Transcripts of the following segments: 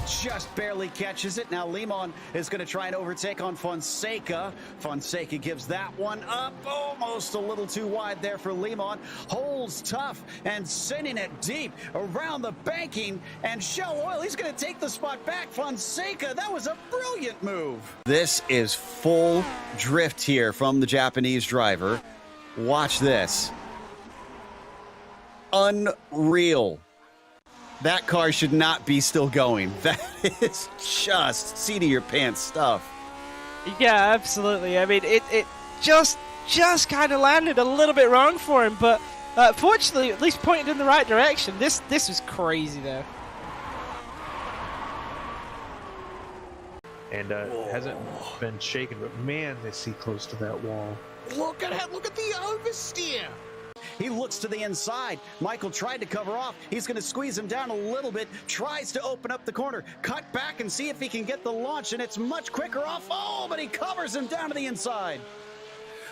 just barely catches it. Now Limon is going to try and overtake on Fonseca. Fonseca gives that one up, almost a little too wide there for Limon. Holds tough and sending it deep around the banking, and Shell Oil, he's going to take the spot back. Fonseca, that was a brilliant move. This is full drift here from the Japanese driver. Watch this. Unreal. That car should not be still going. That is just seat of your pants stuff. Yeah, absolutely. I mean, it just kind of landed a little bit wrong for him, but fortunately, at least pointed in the right direction. This was crazy, though. And hasn't been shaken, but man, they see close to that wall. Look at the oversteer. He looks to the inside. Michael tried to cover off. He's going to squeeze him down a little bit. Tries to open up the corner. Cut back and see if he can get the launch, and it's much quicker off. Oh, but he covers him down to the inside.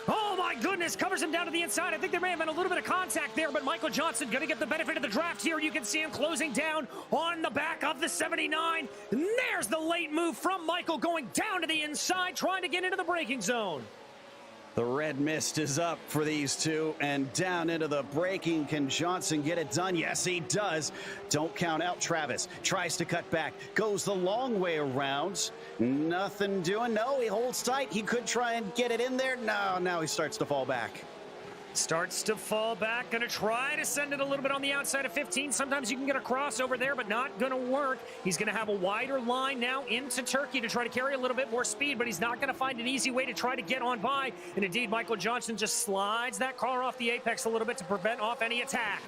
Oh my goodness, covers him down to the inside. I think there may have been a little bit of contact there, but Michael Johnson going to get the benefit of the draft here. You can see him closing down on the back of the 79. And there's the late move from Michael going down to the inside, trying to get into the braking zone. The red mist is up for these two, and down into the braking. Can Johnson get it done? Yes, he does. Don't count out Travis. Tries to cut back. Goes the long way around. Nothing doing. No, he holds tight. He could try and get it in there. No, now he starts to fall back. Starts to fall back, gonna try to send it a little bit on the outside of 15. Sometimes you can get a crossover there, but not gonna work. He's gonna have a wider line now into Turkey to try to carry a little bit more speed, but he's not gonna find an easy way to try to get on by. And indeed, Michael Johnson just slides that car off the apex a little bit to prevent off any attack.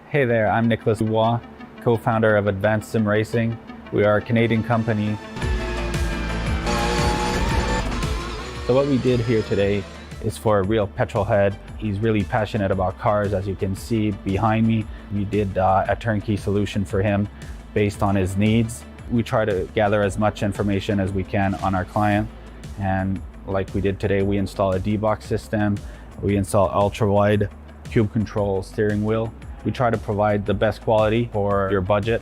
Hey there, I'm Nicholas Dubois, co-founder of Advanced SimRacing. We are a Canadian company. So what we did here today is for a real petrol head. He's really passionate about cars, as you can see behind me. We did a turnkey solution for him based on his needs. We try to gather as much information as we can on our client. And like we did today, we install a D-Box system. We install ultra-wide cube control steering wheel. We try to provide the best quality for your budget.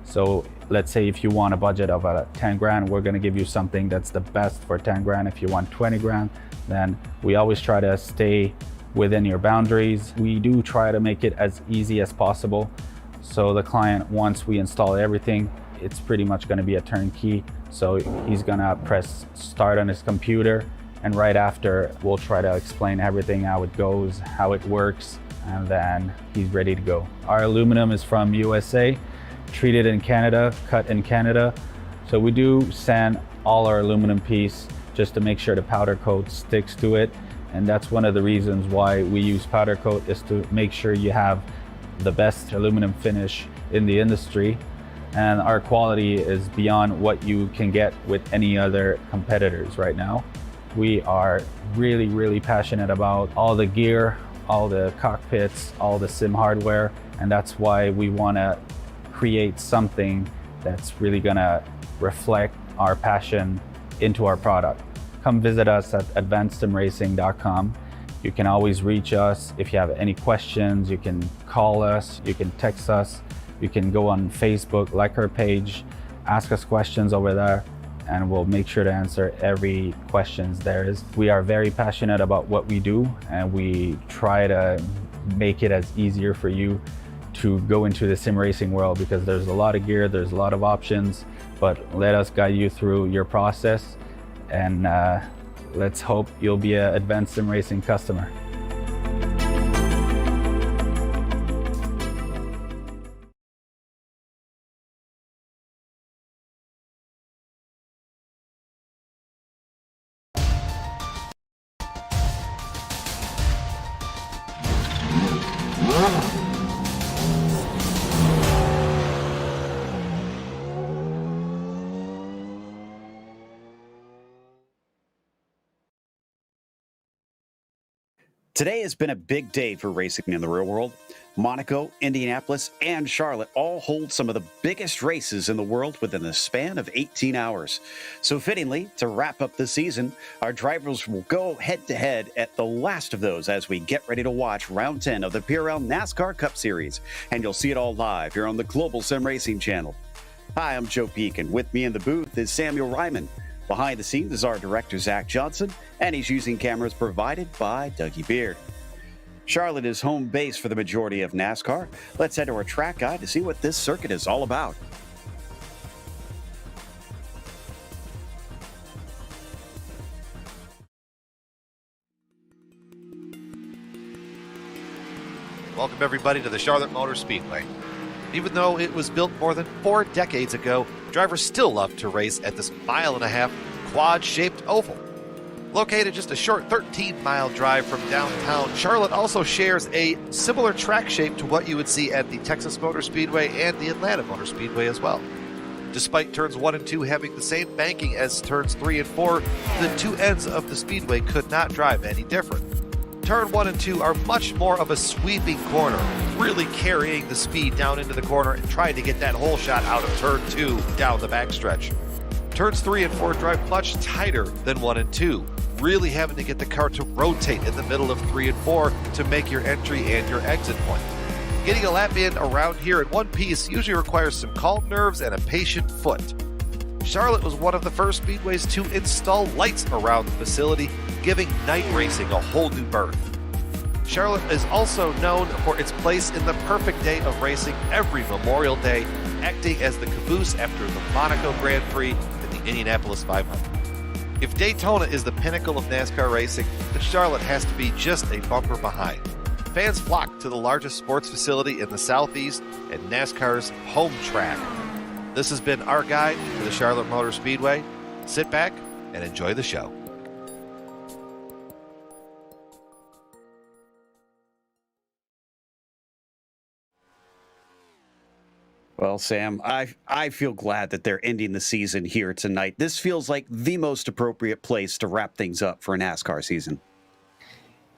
So let's say if you want a budget of 10 grand, we're gonna give you something that's the best for 10 grand. If you want 20 grand, then we always try to stay within your boundaries. We do try to make it as easy as possible. So the client, once we install everything, it's pretty much gonna be a turnkey. So he's gonna press start on his computer, and right after, we'll try to explain everything, how it goes, how it works, and then he's ready to go. Our aluminum is from USA, treated in Canada, cut in Canada. So we do sand all our aluminum piece just to make sure the powder coat sticks to it. And that's one of the reasons why we use powder coat, is to make sure you have the best aluminum finish in the industry. And our quality is beyond what you can get with any other competitors right now. We are really, really passionate about all the gear, all the cockpits, all the sim hardware, and that's why we want to create something that's really going to reflect our passion into our product. Come visit us at advancedsimracing.com. You can always reach us if you have any questions. You can call us, you can text us, you can go on Facebook, like our page, ask us questions over there, and we'll make sure to answer every questions there is. We are very passionate about what we do, and we try to make it as easier for you to go into the sim racing world, because there's a lot of gear, there's a lot of options, but let us guide you through your process, and let's hope you'll be an Advanced Sim Racing customer. Today has been a big day for racing in the real world. Monaco, Indianapolis, and Charlotte all hold some of the biggest races in the world within the span of 18 hours. So fittingly, to wrap up the season, our drivers will go head-to-head at the last of those as we get ready to watch Round 10 of the PRL NASCAR Cup Series. And you'll see it all live here on the Global SimRacing channel. Hi, I'm Joe Peak, and with me in the booth is Samuel Ryman. Behind the scenes is our director, Zach Johnson, and he's using cameras provided by Dougie Beard. Charlotte is home base for the majority of NASCAR. Let's head to our track guide to see what this circuit is all about. Welcome everybody to the Charlotte Motor Speedway. Even though it was built more than 4 decades ago, drivers still love to race at this 1.5 mile quad-shaped oval. Located just a short 13-mile drive from downtown, Charlotte also shares a similar track shape to what you would see at the Texas Motor Speedway and the Atlanta Motor Speedway as well. Despite turns 1 and 2 having the same banking as turns 3 and 4, the two ends of the speedway could not drive any different. Turn 1 and 2 are much more of a sweeping corner, really carrying the speed down into the corner and trying to get that hole shot out of turn 2 down the backstretch. Turns 3 and 4 drive much tighter than 1 and 2, really having to get the car to rotate in the middle of 3 and 4 to make your entry and your exit point. Getting a lap in around here in one piece usually requires some calm nerves and a patient foot. Charlotte was one of the first speedways to install lights around the facility, giving night racing a whole new berth. Charlotte is also known for its place in the perfect day of racing every Memorial Day, acting as the caboose after the Monaco Grand Prix and the Indianapolis 500. If Daytona is the pinnacle of NASCAR racing, then Charlotte has to be just a bumper behind. Fans flock to the largest sports facility in the Southeast and NASCAR's home track. This has been our guide to the Charlotte Motor Speedway. Sit back and enjoy the show. Well, Sam, I feel glad that they're ending the season here tonight. This feels like the most appropriate place to wrap things up for a NASCAR season.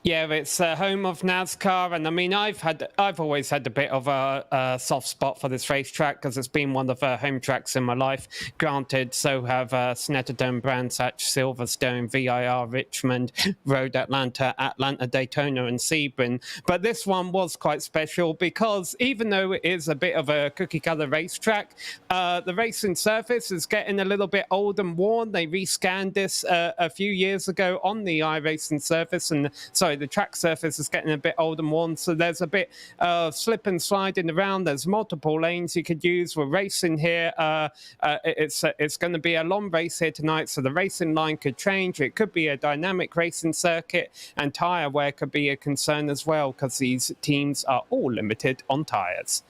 Yeah, it's home of NASCAR, and I mean, I've always had a bit of a soft spot for this racetrack because it's been one of the home tracks in my life. Granted, so have Snetterdome, Brands Hatch, Silverstone, VIR, Richmond, Road Atlanta, Atlanta, Daytona, and Sebring. But this one was quite special because even though it is a bit of a cookie-cutter racetrack, the racing surface is getting a little bit old and worn. They rescanned this a few years ago on the iRacing surface, and the track surface is getting a bit old and worn, so there's a bit of slip and sliding around. There's multiple lanes you could use. We're racing here. It's going to be a long race here tonight, so the racing line could change. It could be a dynamic racing circuit, and tyre wear could be a concern as well because these teams are all limited on tyres.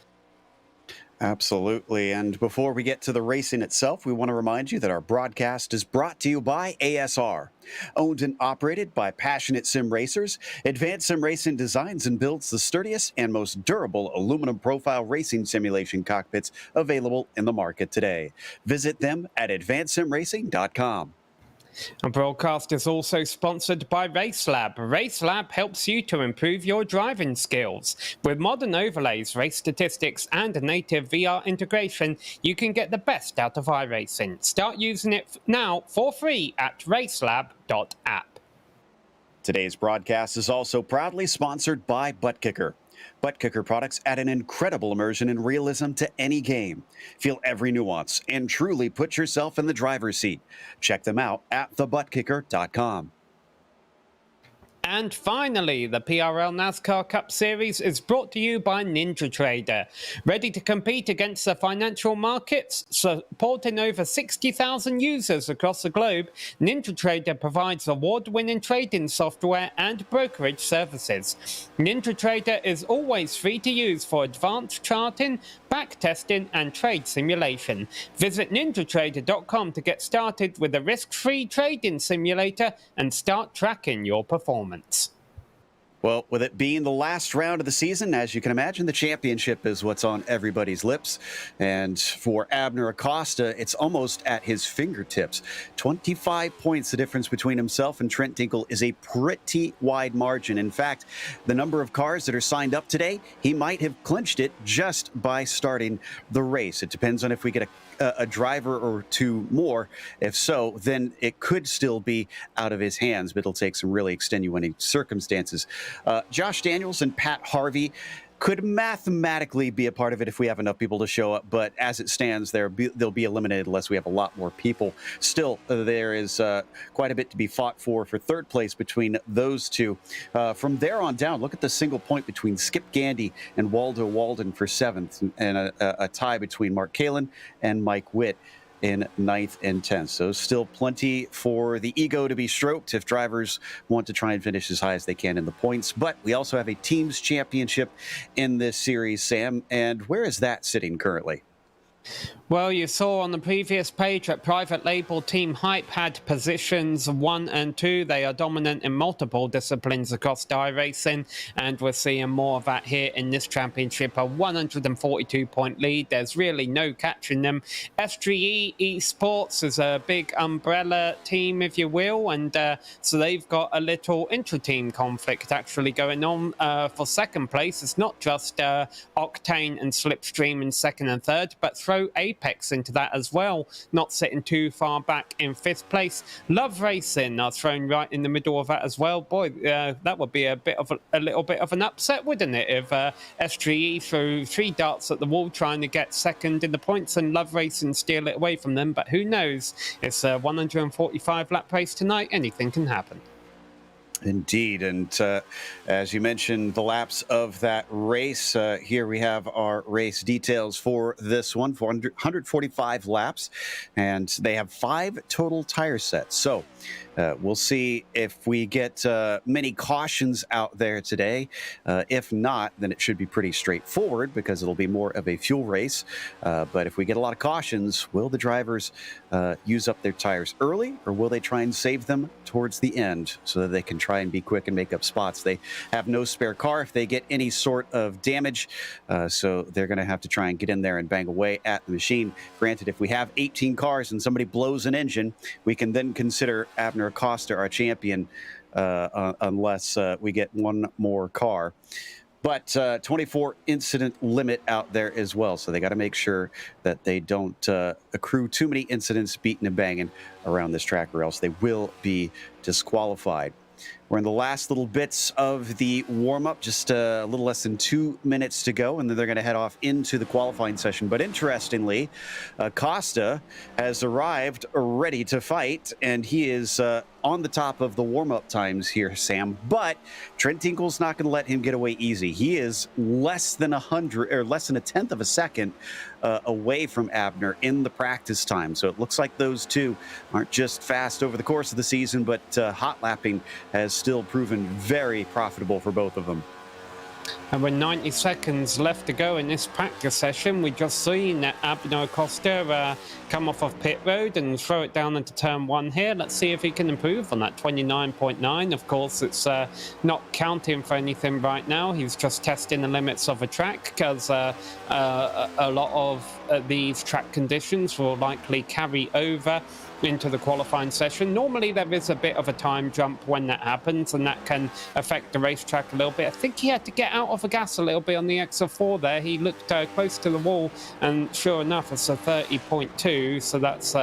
Absolutely. And before we get to the racing itself, we want to remind you that our broadcast is brought to you by ASR. Owned and operated by passionate sim racers, Advanced Sim Racing designs and builds the sturdiest and most durable aluminum profile racing simulation cockpits available in the market today. Visit them at advancedsimracing.com. Our broadcast is also sponsored by RaceLab. RaceLab helps you to improve your driving skills. With modern overlays, race statistics, and a native VR integration, you can get the best out of iRacing. Start using it now for free at racelab.app. Today's broadcast is also proudly sponsored by ButtKicker. ButtKicker products add an incredible immersion and realism to any game. Feel every nuance and truly put yourself in the driver's seat. Check them out at thebuttkicker.com. And finally, the PRL NASCAR Cup Series is brought to you by NinjaTrader. Ready to compete against the financial markets? Supporting over 60,000 users across the globe, NinjaTrader provides award-winning trading software and brokerage services. NinjaTrader is always free to use for advanced charting, backtesting, and trade simulation. Visit ninjatrader.com to get started with a risk-free trading simulator and start tracking your performance. Well, with it being the last round of the season, as you can imagine, the championship is what's on everybody's lips. And for Abner Acosta, it's almost at his fingertips. 25 points, the difference between himself and Trent Dinkle is a pretty wide margin. In fact, the number of cars that are signed up today, he might have clinched it just by starting the race. It depends on if we get a driver or two more. If so, then it could still be out of his hands, but it'll take some really extenuating circumstances. Josh Daniels and Pat Harvey could mathematically be a part of it if we have enough people to show up, but as it stands, they'll be eliminated unless we have a lot more people. Still, there is quite a bit to be fought for third place between those two. From there on down, look at the single point between Skip Gandy and Waldo Walden for 7th, and a tie between Mark Kalin and Mike Witt in 9th and 10th. So still plenty for the ego to be stroked if drivers want to try and finish as high as they can in the points. But we also have a teams championship in this series, Sam. And where is that sitting currently? Well, you saw on the previous page that Private Label Team Hype had positions 1 and 2. They are dominant in multiple disciplines across iRacing, and we're seeing more of that here in this championship. A 142-point lead. There's really no catching them. SGE eSports is a big umbrella team, if you will, and so they've got a little intra-team conflict actually going on for second place. It's not just Octane and Slipstream in second and third, but throw Apex into that as well, not sitting too far back in 5th place. Love Racing are thrown right in the middle of that as well. Boy, that would be a little bit of an upset, wouldn't it, if SGE threw 3 darts at the wall trying to get second in the points and Love Racing steal it away from them. But who knows? It's a 145 lap race tonight. Anything can happen. Indeed. And as you mentioned, the laps of that race, here we have our race details for this one, 145 laps, and they have 5 total tire sets. So we'll see if we get many cautions out there today. If not, then it should be pretty straightforward because it'll be more of a fuel race. But if we get a lot of cautions, will the drivers use up their tires early, or will they try and save them towards the end so that they can try and be quick and make up spots? They have no spare car if they get any sort of damage, so they're going to have to try and get in there and bang away at the machine. Granted, if we have 18 cars and somebody blows an engine, we can then consider Abner Acosta our champion, unless we get one more car. But 24 incident limit out there as well, so they got to make sure that they don't accrue too many incidents beating and banging around this track, or else they will be disqualified. We're in the last little bits of the warm-up, just a little less than 2 minutes to go, and then they're going to head off into the qualifying session. But interestingly, Costa has arrived ready to fight, and he is on the top of the warm-up times here, Sam. But Trent Dinkle's not going to let him get away easy. He is less than a tenth of a second away from Abner in the practice time. So it looks like those two aren't just fast over the course of the season, but hot lapping has still proven very profitable for both of them. And with 90 seconds left to go in this practice session, we just seen Abner Acosta come off of pit road and throw it down into turn 1 here. Let's see if he can improve on that 29.9. Of course, it's not counting for anything right now. He's just testing the limits of a track, because a lot of these track conditions will likely carry over into the qualifying session. Normally there is a bit of a time jump when that happens, and that can affect the racetrack a little bit. I think he had to get out of the gas a little bit on the XF4 there. He looked close to the wall, and sure enough, it's a 30.2, so that's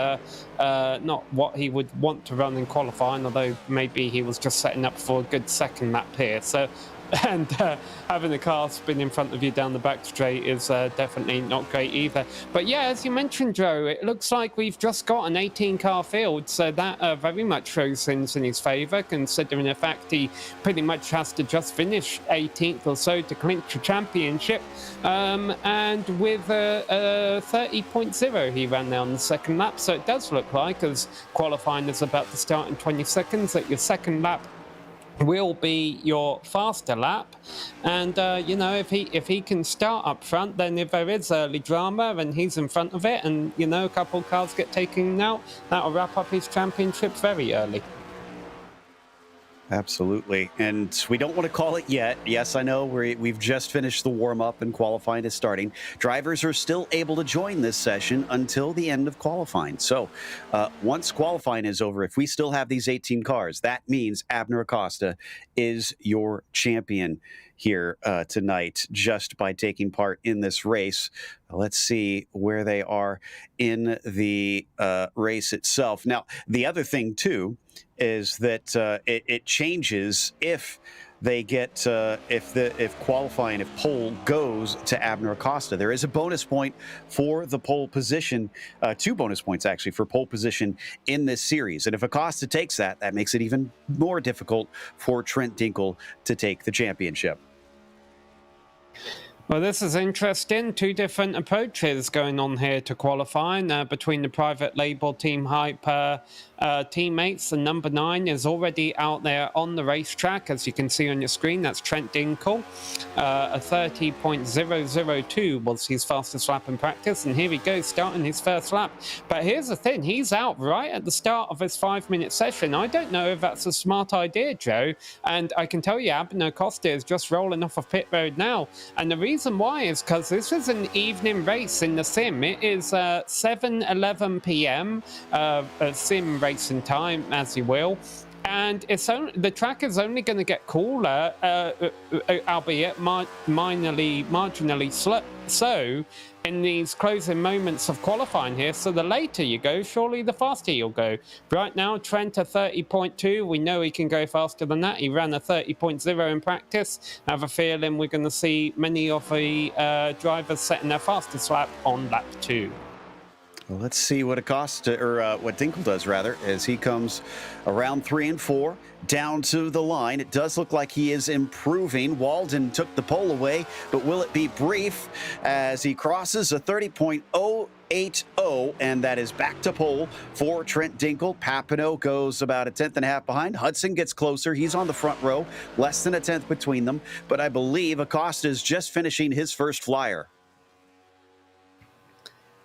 not what he would want to run in qualifying, although maybe he was just setting up for a good second lap here. So and having the car spin in front of you down the back straight is definitely not great either. But yeah, as you mentioned, Joe, it looks like we've just got an 18-car field, so that very much shows things in his favour, considering the fact he pretty much has to just finish 18th or so to clinch a championship. And with a 30.0 he ran there on the second lap, so it does look like, as qualifying is about to start in 20 seconds, that your second lap will be your faster lap. And you know, if he can start up front, then if there is early drama and he's in front of it, and you know, a couple of cars get taken out, that'll wrap up his championship very early. Absolutely. And we don't want to call it yet. Yes, I know we've just finished the warm-up and qualifying is starting. Drivers are still able to join this session until the end of qualifying. So once qualifying is over, if we still have these 18 cars, that means Abner Acosta is your champion here tonight just by taking part in this race. Let's see where they are in the race itself. Now, the other thing, too, is that it changes if they get if qualifying, if pole goes to Abner Acosta. There is a bonus point for the pole position, 2 bonus points actually for pole position in this series. And if Acosta takes that, that makes it even more difficult for Trent Dinkle to take the championship. Well, this is interesting. 2 different approaches going on here to qualifying between the private label Team Hyper teammates. The number 9 is already out there on the racetrack, as you can see on your screen. That's Trent Dinkle. A 30.002 was his fastest lap in practice, and here he goes starting his first lap. But here's the thing, he's out right at the start of his 5-minute session. I don't know if that's a smart idea, Joe, and I can tell you Abner Acosta is just rolling off of pit road now, and the reason why is because this is an evening race in the sim. It is 7:11 p.m. Sim racing time, as you will, and the track is only going to get cooler, albeit marginally so in these closing moments of qualifying here. So the later you go, surely the faster you'll go. Right now, Trent a 30.2. We know he can go faster than that. He ran a 30.0 in practice. I have a feeling we're going to see many of the drivers setting their fastest lap on lap 2. Well, let's see what Acosta, or what Dinkle does rather, as he comes around 3 and 4 down to the line. It does look like he is improving. Walden took the pole away, but will it be brief as he crosses a 30.080, and that is back to pole for Trent Dinkle. Papineau goes about a 10th and a half behind. Hudson gets closer. He's on the front row, less than a 10th between them, but I believe Acosta is just finishing his first flyer.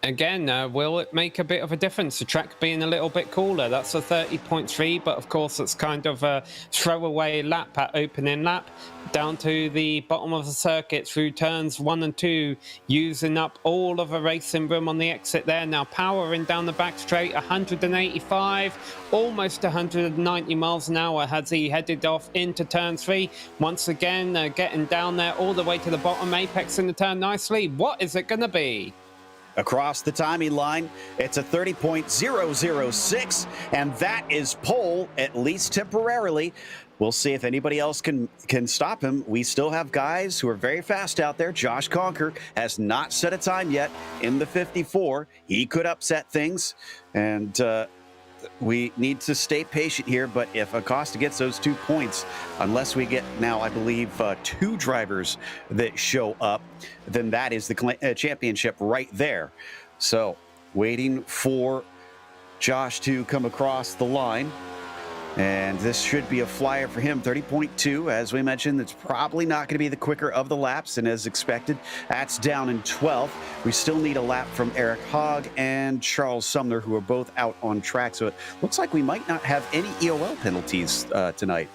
Again, will it make a bit of a difference? The track being a little bit cooler. That's a 30.3, but of course it's kind of a throwaway lap at opening lap. Down to the bottom of the circuit through turns 1 and 2, using up all of the racing room on the exit there. Now powering down the back straight, 185, almost 190 miles an hour as he headed off into turn 3. Once again, getting down there all the way to the bottom, apex in the turn nicely. What is it going to be? Across the timing line, it's a 30.006, and that is pole, at least temporarily. We'll see if anybody else can stop him. We still have guys who are very fast out there. Josh Conker has not set a time yet in the 54. He could upset things, and we need to stay patient here. But if Acosta gets those 2 points, unless we get now, I believe, 2 drivers that show up, then that is the championship right there. So waiting for Josh to come across the line. And this should be a flyer for him, 30.2. As we mentioned, it's probably not going to be the quicker of the laps, and as expected, that's down in 12th. We still need a lap from Eric Hogg and Charles Sumner, who are both out on track. So it looks like we might not have any EOL penalties tonight.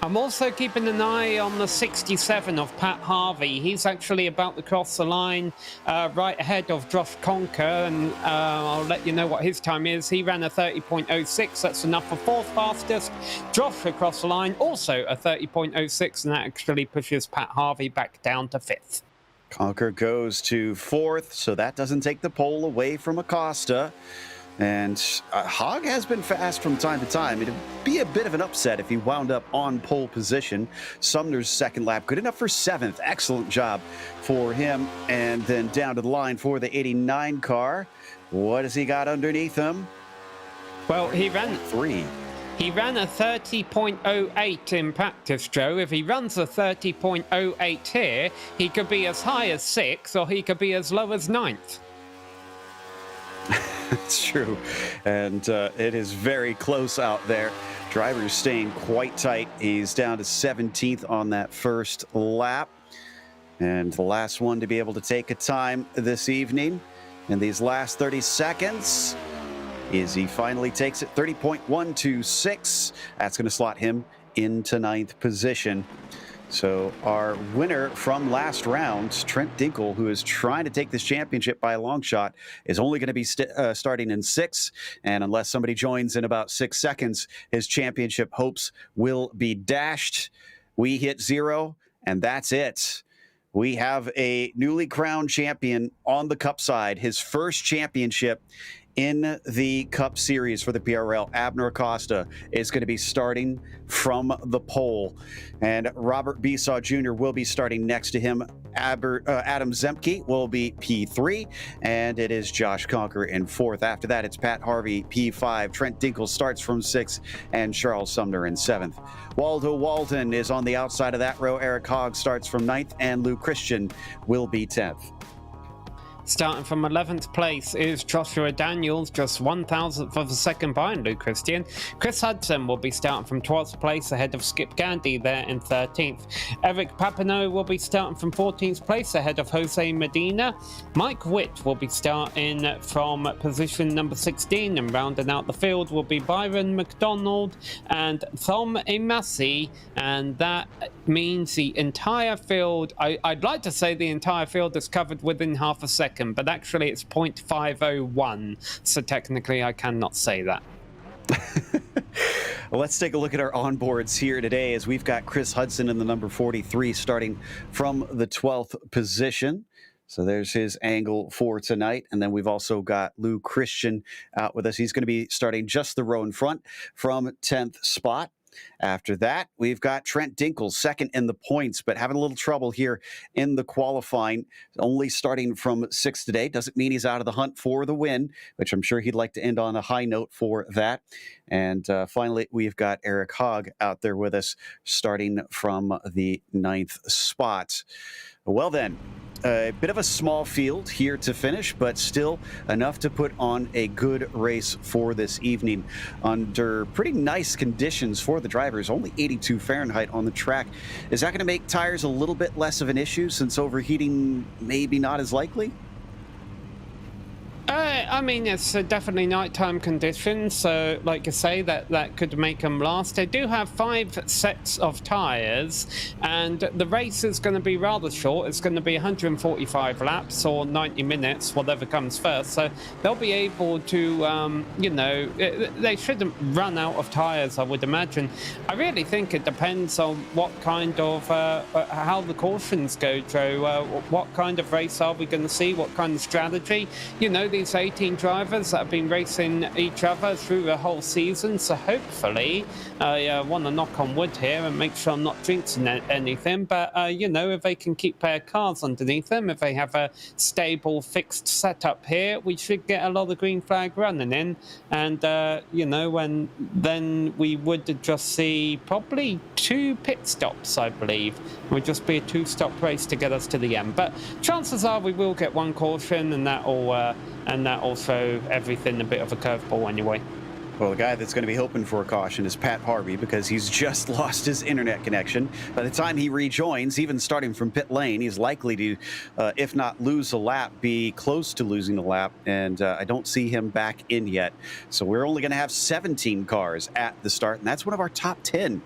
I'm also keeping an eye on the 67 of Pat Harvey. He's actually about to cross the line right ahead of Josh Conker, and I'll let you know what his time is. He ran a 30.06. That's enough for 4th fastest. Josh across the line, also a 30.06, and that actually pushes Pat Harvey back down to 5th. Conker goes to 4th, so that doesn't take the pole away from Acosta. And Hogg has been fast from time to time. It'd be a bit of an upset if he wound up on pole position. Sumner's second lap, good enough for 7th. Excellent job for him. And then down to the line for the 89 car. What has he got underneath him? Well, he ran 3. He ran a 30.08 in practice, Joe. If he runs a 30.08 here, he could be as high as 6th, or he could be as low as 9th. It's true, and it is very close out there. Driver's staying quite tight. He's down to 17th on that first lap, and the last one to be able to take a time this evening in these last 30 seconds is he finally takes it, 30.126. That's going to slot him into 9th position. So our winner from last round, Trent Dinkel, who is trying to take this championship by a long shot, is only going to be starting in 6th. And unless somebody joins in about 6 seconds, his championship hopes will be dashed. We hit 0, and that's it. We have a newly crowned champion on the Cup side, his first championship in the Cup Series for the PRL. Abner Acosta is going to be starting from the pole, and Robert Besaw Jr. will be starting next to him. Adam Zemke will be P3, and it is Josh Conker in 4th. After that, it's Pat Harvey, P5. Trent Dinkel starts from 6th, and Charles Sumner in 7th. Waldo Walton is on the outside of that row. Eric Hogg starts from 9th, and Lou Christian will be 10th. Starting from 11th place is Joshua Daniels, just 1,000th of a second behind Lou Christian. Chris Hudson will be starting from 12th place ahead of Skip Gandy there in 13th. Eric Papineau will be starting from 14th place ahead of Jose Medina. Mike Witt will be starting from position number 16, and rounding out the field will be Byron McDonald and Thom Emasi, and that means the entire field, I'd like to say the entire field is covered within half a second, but actually it's 0.501, so technically I cannot say that. Well, let's take a look at our onboards here today, as we've got Chris Hudson in the number 43 starting from the 12th position. So there's his angle for tonight. And then we've also got Lou Christian out with us. He's going to be starting just the row in front from 10th spot. After that, we've got Trent Dinkel, second in the points, but having a little trouble here in the qualifying. Only starting from 6th today. Doesn't mean he's out of the hunt for the win, which I'm sure he'd like to end on a high note for that. And finally, we've got Eric Hogg out there with us, starting from the 9th spot. Well then, a bit of a small field here to finish, but still enough to put on a good race for this evening under pretty nice conditions for the drivers. Only 82 Fahrenheit on the track. Is that going to make tires a little bit less of an issue, since overheating maybe not as likely? I mean, it's definitely nighttime conditions, so like you say, that could make them last. They do have 5 sets of tyres, and the race is going to be rather short. It's going to be 145 laps or 90 minutes, whatever comes first. So they'll be able to, they shouldn't run out of tyres, I would imagine. I really think it depends on what kind of, how the cautions go, Joe. What kind of race are we going to see? What kind of strategy? You know, these 18 drivers that have been racing each other through the whole season, so hopefully I want to knock on wood here and make sure I'm not jinxing anything, but if they can keep their cars underneath them, if they have a stable fixed setup here, we should get a lot of green flag running in, and then we would just see probably 2 pit stops, I believe. It would just be a 2-stop race to get us to the end, but chances are we will get 1 caution, and that'll throw everything a bit of a curveball anyway. Well, the guy that's going to be hoping for a caution is Pat Harvey, because he's just lost his internet connection. By the time he rejoins, even starting from pit lane, he's likely to, if not lose a lap, be close to losing a lap, and I don't see him back in yet. So we're only going to have 17 cars at the start, and that's one of our top 10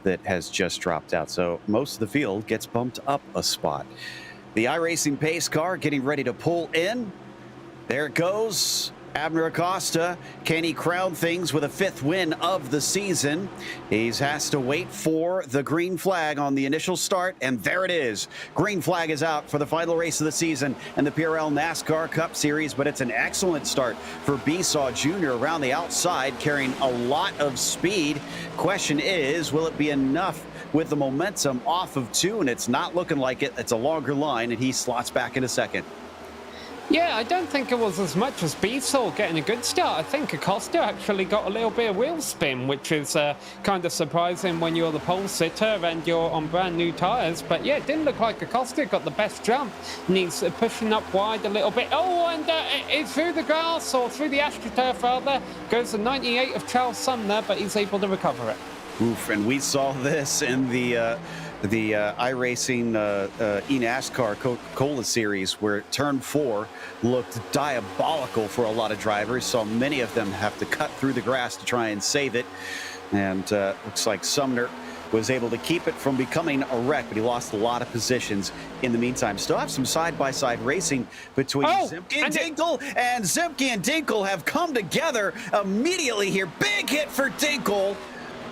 that has just dropped out. So most of the field gets bumped up a spot. The iRacing pace car getting ready to pull in. There it goes. Abner Acosta. Can he crown things with a 5th win of the season? He has to wait for the green flag on the initial start, and there it is. Green flag is out for the final race of the season and the PRL NASCAR Cup Series, but it's an excellent start for Besaw Jr. around the outside, carrying a lot of speed. Question is, will it be enough with the momentum off of 2? And it's not looking like it. It's a longer line, and he slots back in a second. Yeah, I don't think it was as much as Besaw getting a good start. I think Acosta actually got a little bit of wheel spin, which is kind of surprising when you're the pole sitter and you're on brand new tyres. But yeah, it didn't look like Acosta got the best jump, and he's pushing up wide a little bit. Oh, and it's through the grass, or through the AstroTurf rather, goes the 98 of Charles Sumner, but he's able to recover it. Oof, and we saw this in the iRacing eNASCAR Coca-Cola series, where turn 4 looked diabolical for a lot of drivers. So many of them have to cut through the grass to try and save it. And looks like Sumner was able to keep it from becoming a wreck, but he lost a lot of positions in the meantime. Still have some side-by-side racing between Zimke and Dinkel, and Zimke and Dinkel have come together immediately here. Big hit for Dinkel.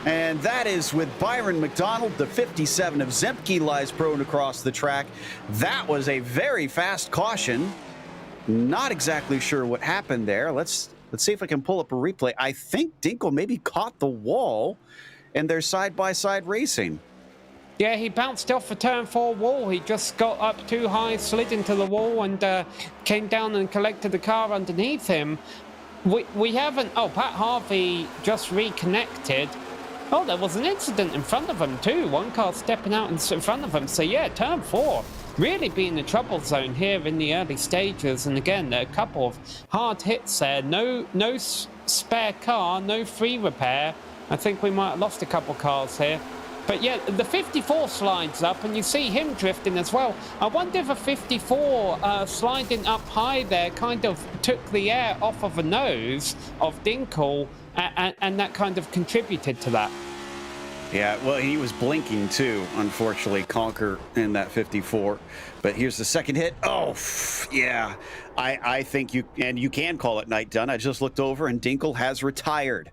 And that is with Byron McDonald. The 57 of Zimke lies prone across the track. That was a very fast caution. Not exactly sure what happened there. Let's see if I can pull up a replay. I think Dinkel maybe caught the wall, and they're side-by-side racing. Yeah, he bounced off the turn 4 wall. He just got up too high, slid into the wall, and came down and collected the car underneath him. We haven't... Oh, Pat Harvey just reconnected. Oh, there was an incident in front of him too. One car stepping out in front of him. So yeah, turn 4 really being the trouble zone here in the early stages. And again, a couple of hard hits there. No spare car, no free repair. I think we might have lost a couple cars here. But yeah, the 54 slides up, and you see him drifting as well. I wonder if a 54 sliding up high there kind of took the air off of the nose of Dinkel, and that kind of contributed to that. Yeah, well, he was blinking too, unfortunately, Conquer in that 54. But here's the second hit. Oh, yeah. I think you can call it night done. I just looked over, and Dinkel has retired.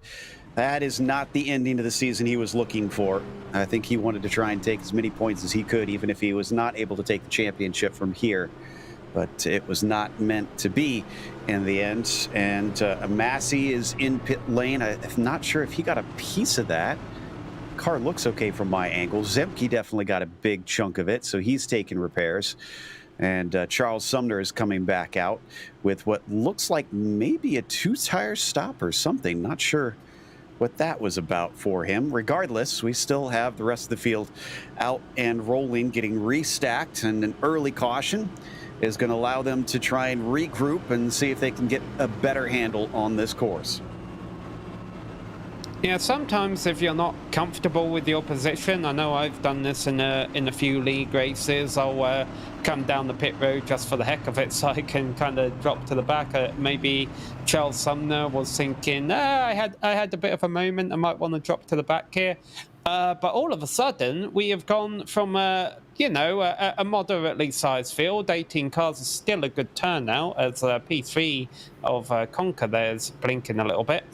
That is not the ending of the season he was looking for. I think he wanted to try and take as many points as he could, even if he was not able to take the championship from here. But it was not meant to be in the end. And Massey is in pit lane. I'm not sure if he got a piece of that. Car looks okay from my angle. Zemke definitely got a big chunk of it, so he's taking repairs. And Charles Sumner is coming back out with what looks like maybe a 2-tire stop or something. Not sure what that was about for him. Regardless, we still have the rest of the field out and rolling, getting restacked, and an early caution is going to allow them to try and regroup and see if they can get a better handle on this course. Yeah, sometimes if you're not comfortable with your position, I know I've done this in a few league races, I'll come down the pit road just for the heck of it so I can kind of drop to the back. Maybe Charles Sumner was thinking, I had a bit of a moment, I might want to drop to the back here. But all of a sudden, we have gone from a moderately sized field. 18 cars is still a good turnout, as P3 of Conquer there is blinking a little bit.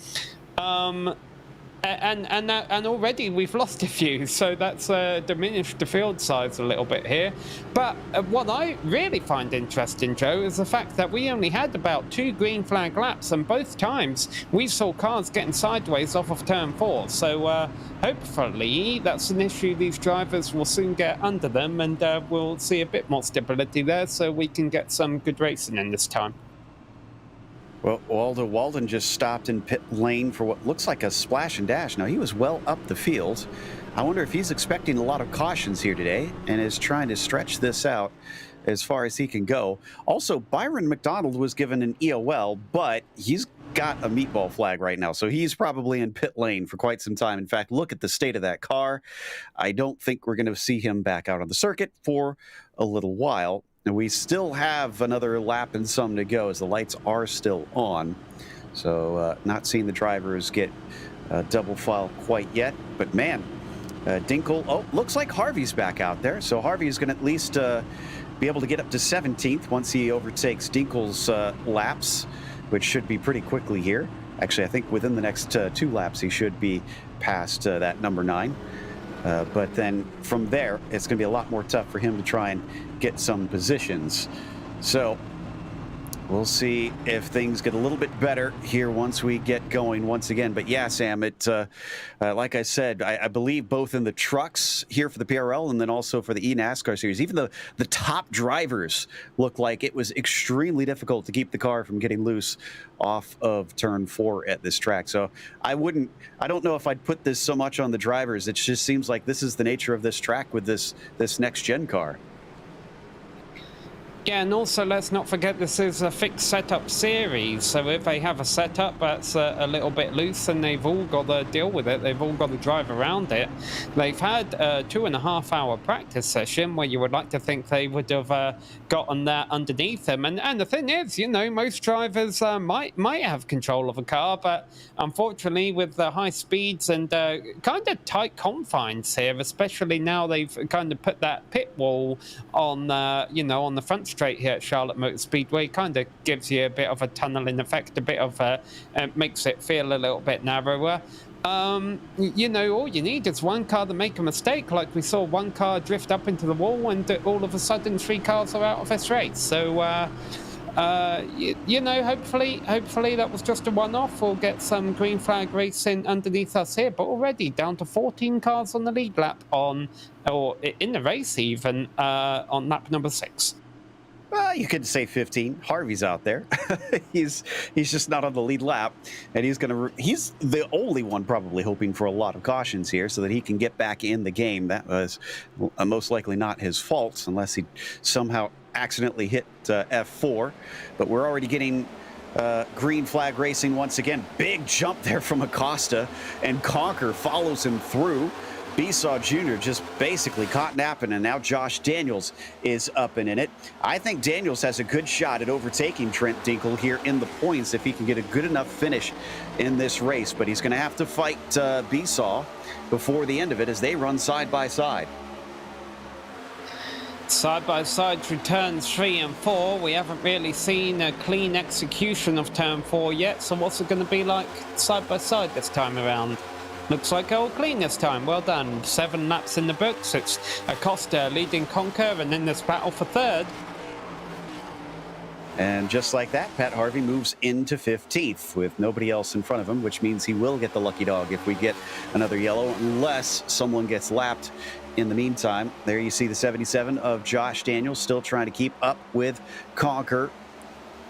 And already we've lost a few, so that's diminished the field size a little bit here. But what I really find interesting, Joe, is the fact that we only had about 2 green flag laps, and both times we saw cars getting sideways off of turn 4. So hopefully that's an issue these drivers will soon get under them, and we'll see a bit more stability there so we can get some good racing in this time. Well, Waldo Walden just stopped in pit lane for what looks like a splash and dash. Now, he was well up the field. I wonder if he's expecting a lot of cautions here today and is trying to stretch this out as far as he can go. Also, Byron McDonald was given an EOL, but he's got a meatball flag right now, so he's probably in pit lane for quite some time. In fact, look at the state of that car. I don't think we're going to see him back out on the circuit for a little while. And we still have another lap and some to go as the lights are still on. So not seeing the drivers get double file quite yet. But man, Dinkel, looks like Harvey's back out there. So Harvey is going to at least be able to get up to 17th once he overtakes Dinkel's laps, which should be pretty quickly here. Actually, I think within the next 2 laps, he should be past that number 9. But then from there, it's going to be a lot more tough for him to try and get some positions. So we'll see if things get a little bit better here once we get going once again. But yeah, Sam, like I said, I believe both in the trucks here for the PRL and then also for the NASCAR series, even the top drivers look like it was extremely difficult to keep the car from getting loose off of turn 4 at this track. So I don't know if I'd put this so much on the drivers. It just seems like this is the nature of this track with this next gen car. Yeah, and also let's not forget this is a fixed setup series, so if they have a setup that's a little bit loose and they've all got to deal with it, they've all got to drive around it. They've had a 2.5-hour practice session where you would like to think they would have gotten that underneath them. And the thing is, you know, most drivers might have control of a car, but unfortunately with the high speeds and kind of tight confines here, especially now they've kind of put that pit wall on, you know, on the front straight here at Charlotte Motor Speedway, kind of gives you a bit of a tunneling effect, a bit of makes it feel a little bit narrower. You know, all you need is one car to make a mistake, like we saw one car drift up into the wall and all of a sudden 3 cars are out of this race. So you know, hopefully that was just a one-off. We'll get some green flag racing underneath us here, but already down to 14 cars on the lead lap or in the race even on lap number 6. Well, you could say 15. Harvey's out there. he's just not on the lead lap, and he's the only one probably hoping for a lot of cautions here so that he can get back in the game. That was most likely not his fault unless he somehow accidentally hit F4. But we're already getting green flag racing once again. Big jump there from Acosta, and Conker follows him through. Besaw Jr. just basically caught napping, and now Josh Daniels is up and in it. I think Daniels has a good shot at overtaking Trent Dinkel here in the points if he can get a good enough finish in this race, but he's going to have to fight Besaw before the end of it as they run side by side. Side by side through turns 3 and 4. We haven't really seen a clean execution of turn 4 yet, so what's it going to be like side by side this time around? Looks like all clean this time. Well done. 7 laps in the books. It's Acosta leading Conker, and then this battle for third. And just like that, Pat Harvey moves into 15th with nobody else in front of him, which means he will get the lucky dog if we get another yellow, unless someone gets lapped in the meantime. There you see the 77 of Josh Daniels still trying to keep up with Conker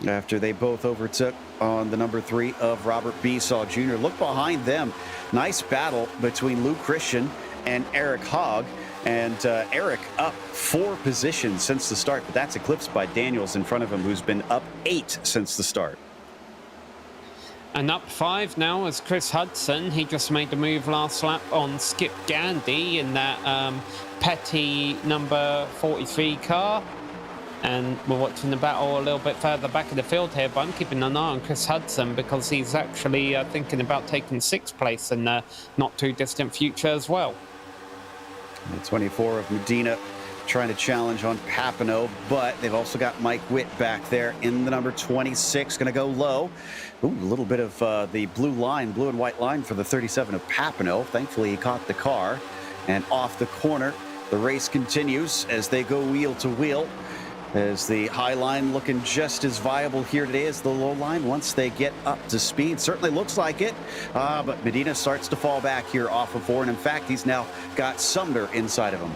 after they both overtook on the number 3 of Robert Besaw Jr. Look behind them. Nice battle between Lou Christian and Eric Hogg. And Eric up 4 positions since the start, but that's eclipsed by Daniels in front of him, who's been up 8 since the start. And up 5 now is Chris Hudson. He just made the move last lap on Skip Gandy in that petty number 43 car. And we're watching the battle a little bit further back in the field here, but I'm keeping an eye on Chris Hudson because he's actually thinking about taking 6th place in the not too distant future as well. The 24 of Medina trying to challenge on Papineau, but they've also got Mike Witt back there in the number 26, going to go low. Ooh, a little bit of the blue and white line for the 37 of Papineau. Thankfully, he caught the car, and off the corner, the race continues as they go wheel to wheel. As the high line looking just as viable here today as the low line once they get up to speed. Certainly looks like it, but Medina starts to fall back here off of 4, and in fact, he's now got Sumner inside of him.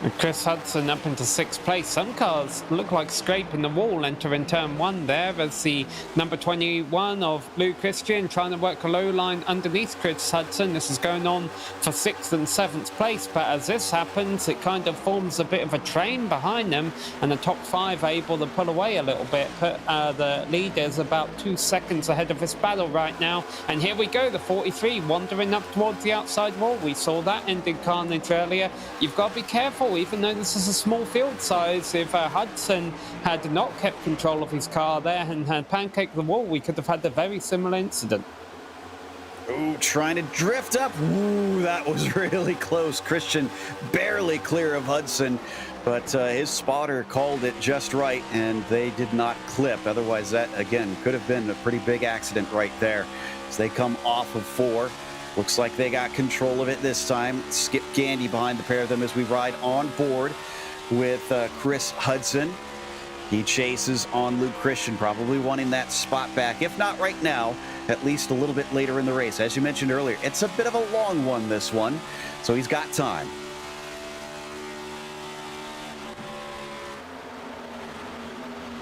And Chris Hudson up into 6th place. Some cars look like scraping the wall entering turn 1 there as the number 21 of Lou Christian trying to work a low line underneath Chris Hudson. This is going on for 6th and 7th place, but as this happens, it kind of forms a bit of a train behind them, and the top 5 able to pull away a little bit. Put the leaders about 2 seconds ahead of this battle right now. And here we go, the 43 wandering up towards the outside wall. We saw that ending carnage earlier. You've got to be careful. Even though this is a small field size, if Hudson had not kept control of his car there and had pancaked the wall, we could have had a very similar incident. Ooh, trying to drift up. Ooh, that was really close. Christian barely clear of Hudson, but his spotter called it just right, and they did not clip. Otherwise, that, again, could have been a pretty big accident right there. As they come off of 4. Looks like they got control of it this time. Skip Gandy behind the pair of them as we ride on board with Chris Hudson. He chases on Luke Christian, probably wanting that spot back. If not right now, at least a little bit later in the race. As you mentioned earlier, it's a bit of a long one, this one, so he's got time.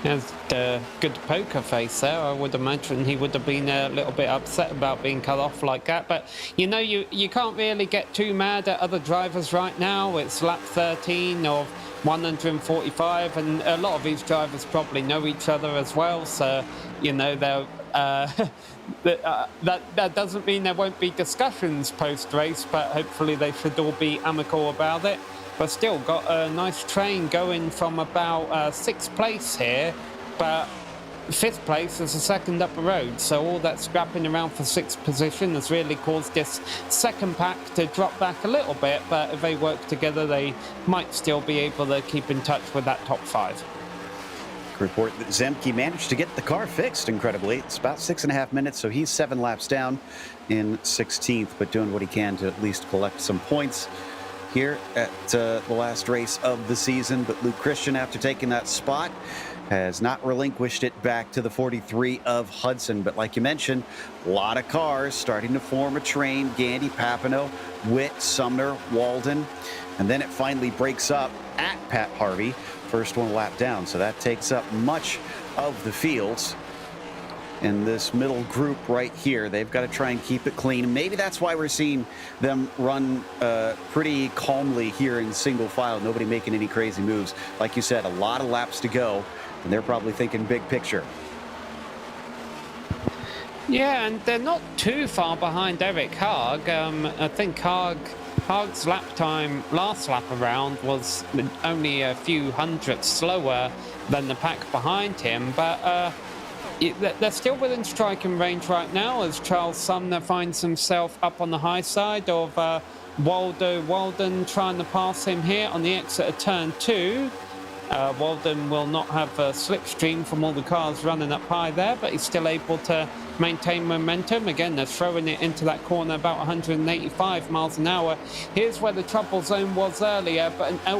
He has a good poker face there. I would imagine he would have been a little bit upset about being cut off like that. But, you know, you can't really get too mad at other drivers right now. It's lap 13 of 145, and a lot of these drivers probably know each other as well, so they're that doesn't mean there won't be discussions post-race, but hopefully they should all be amicable about it. But still got a nice train going from about 6th place here, but 5th place is a second up the road, so all that scrapping around for 6th position has really caused this second pack to drop back a little bit, but if they work together they might still be able to keep in touch with that top 5. Report that Zemke managed to get the car fixed incredibly. It's about 6.5 minutes, so he's 7 laps down in 16th, but doing what he can to at least collect some points here at the last race of the season. But Luke Christian, after taking that spot, has not relinquished it back to the 43 of Hudson. But like you mentioned, a lot of cars starting to form a train. Gandy, Papineau, Witt, Sumner, Walden. And then it finally breaks up at Pat Harvey. First one lap down. So that takes up much of the fields. In this middle group right here, they've got to try and keep it clean. Maybe that's why we're seeing them run pretty calmly here in single file. Nobody making any crazy moves. Like you said, a lot of laps to go. And they're probably thinking big picture. Yeah, and they're not too far behind Eric Haag. I think Haag's lap time last lap around was only a few hundredths slower than the pack behind him, but they're still within striking range right now as Charles Sumner finds himself up on the high side of Walden trying to pass him here on the exit of turn 2. Walden will not have a slipstream from all the cars running up high there, but he's still able to maintain momentum. Again, they're throwing it into that corner about 185 miles an hour. Here's where the trouble zone was earlier, but I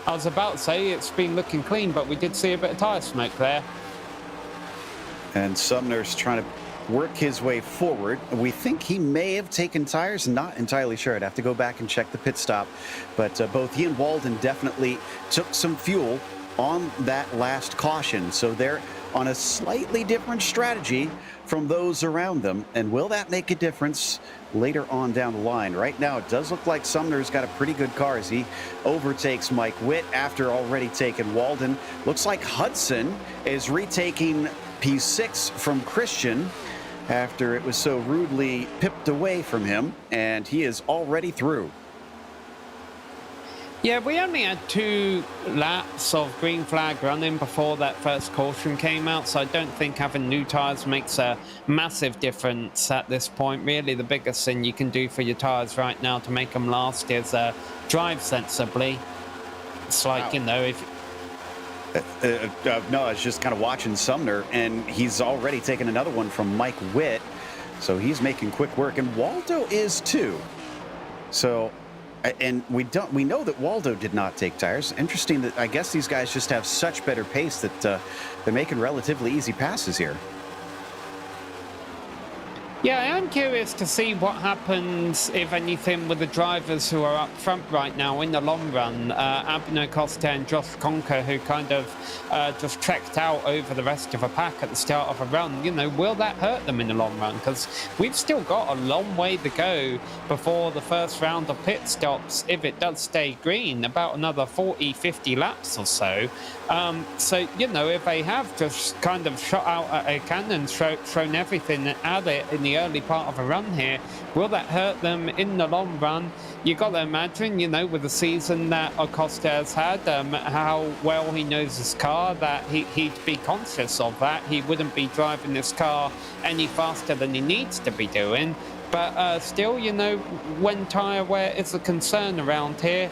was about to say it's been looking clean, but we did see a bit of tyre smoke there. And Sumner's trying to work his way forward. We think he may have taken tires, not entirely sure. I'd have to go back and check the pit stop. But both he and Walden definitely took some fuel on that last caution. So they're on a slightly different strategy from those around them. And will that make a difference later on down the line? Right now, it does look like Sumner's got a pretty good car as he overtakes Mike Witt after already taking Walden. Looks like Hudson is retaking P6 from Christian after it was so rudely pipped away from him, and he is already through. Yeah, we only had 2 laps of green flag running before that first caution came out, so I don't think having new tyres makes a massive difference at this point. Really, the biggest thing you can do for your tyres right now to make them last is drive sensibly. It's like, if... No, I was just kind of watching Sumner, and he's already taken another one from Mike Witt, so he's making quick work, and Waldo is too. So, and we know that Waldo did not take tires. Interesting that I guess these guys just have such better pace that they're making relatively easy passes here. Yeah, I am curious to see what happens, if anything, with the drivers who are up front right now in the long run. Abner Costa and Josh Conker, who kind of just trekked out over the rest of a pack at the start of a run. Will that hurt them in the long run? Because we've still got a long way to go before the first round of pit stops, if it does stay green, about another 40, 50 laps or so. So, if they have just kind of shot out at a cannon, thrown everything at it in the early part of a run here, will that hurt them in the long run? You got to imagine, with the season that Acosta has had, how well he knows his car, that he'd be conscious of that. He wouldn't be driving this car any faster than he needs to be doing. But still, when tyre wear is a concern around here,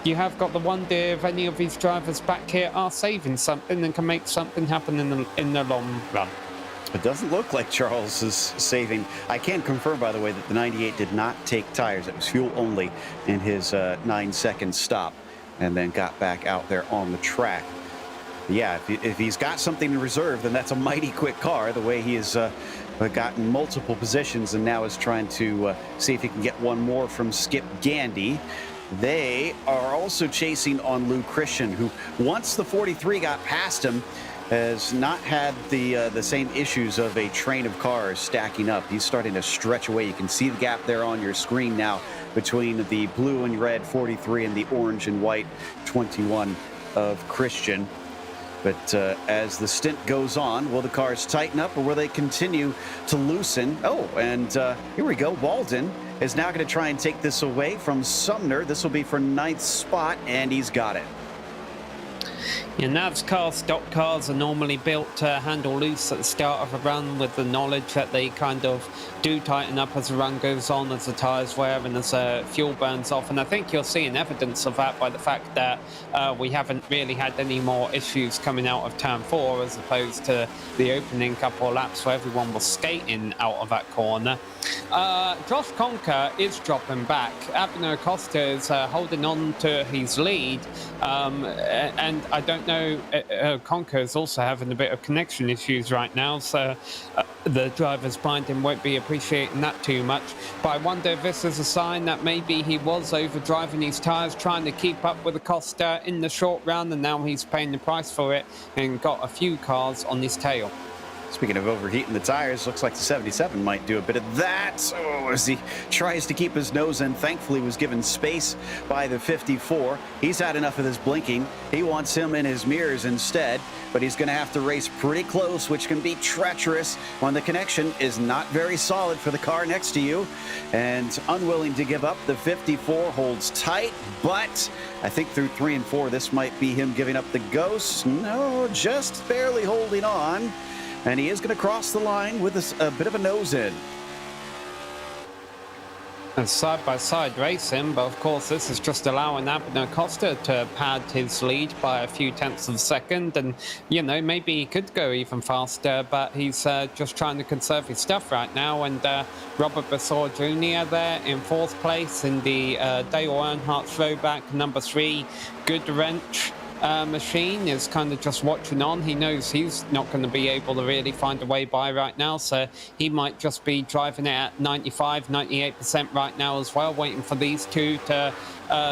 you have got to wonder if any of these drivers back here are saving something and can make something happen in the long run. It doesn't look like Charles is saving. I can confirm, by the way, that the 98 did not take tires. It was fuel only in his 9-second stop, and then got back out there on the track. Yeah, if he's got something in reserve, then that's a mighty quick car, the way he has gotten multiple positions and now is trying to see if he can get one more from Skip Gandy. They are also chasing on Lou Christian, who once the 43 got past him, has not had the same issues of a train of cars stacking up. He's starting to stretch away. You can see the gap there on your screen now between the blue and red 43 and the orange and white 21 of Christian. But as the stint goes on, will the cars tighten up or will they continue to loosen? Oh, and here we go. Walden is now going to try and take this away from Sumner. This will be for 9th spot, and he's got it. Yeah, NASCAR stock cars are normally built to handle loose at the start of a run, with the knowledge that they kind of do tighten up as the run goes on, as the tyres wear and as fuel burns off. And I think you're seeing evidence of that by the fact that we haven't really had any more issues coming out of turn 4 as opposed to the opening couple of laps where everyone was skating out of that corner. Josh Conker is dropping back. Abner Acosta is holding on to his lead, and I don't know, Conker is also having a bit of connection issues right now, so the drivers behind him won't be appreciating that too much. But I wonder if this is a sign that maybe he was overdriving his tyres, trying to keep up with Acosta in the short run, and now he's paying the price for it and got a few cars on his tail. Speaking of overheating the tires, looks like the 77 might do a bit of that. Oh, as he tries to keep his nose in, thankfully was given space by the 54. He's had enough of this blinking. He wants him in his mirrors instead, but he's going to have to race pretty close, which can be treacherous when the connection is not very solid for the car next to you. And unwilling to give up, the 54 holds tight, but I think through 3 and 4, this might be him giving up the ghost. No, just barely holding on. And he is going to cross the line with a bit of a nose in. And side-by-side racing, but of course this is just allowing Abner Acosta to pad his lead by a few tenths of a second, and you know, maybe he could go even faster, but he's just trying to conserve his stuff right now. And Robert Bassor Jr. there in 4th place in the Dale Earnhardt throwback, number 3, good wrench. Machine is kind of just watching on. He knows he's not going to be able to really find a way by right now, so he might just be driving it at 95-98% right now as well, waiting for these two to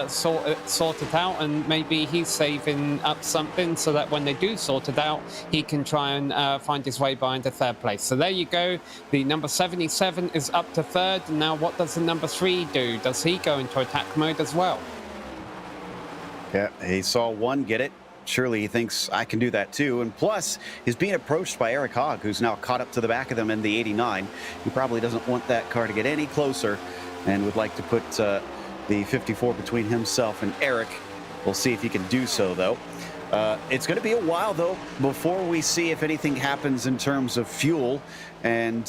sort it out, and maybe he's saving up something so that when they do sort it out, he can try and find his way by into 3rd place. So there you go. The number 77 is up to 3rd, and now what does the number 3 do? Does he go into attack mode as well? Yeah, he saw one get it. Surely he thinks I can do that too. And plus, he's being approached by Eric Hogg, who's now caught up to the back of them in the 89. He probably doesn't want that car to get any closer and would like to put the 54 between himself and Eric. We'll see if he can do so, though. It's going to be a while, though, before we see if anything happens in terms of fuel and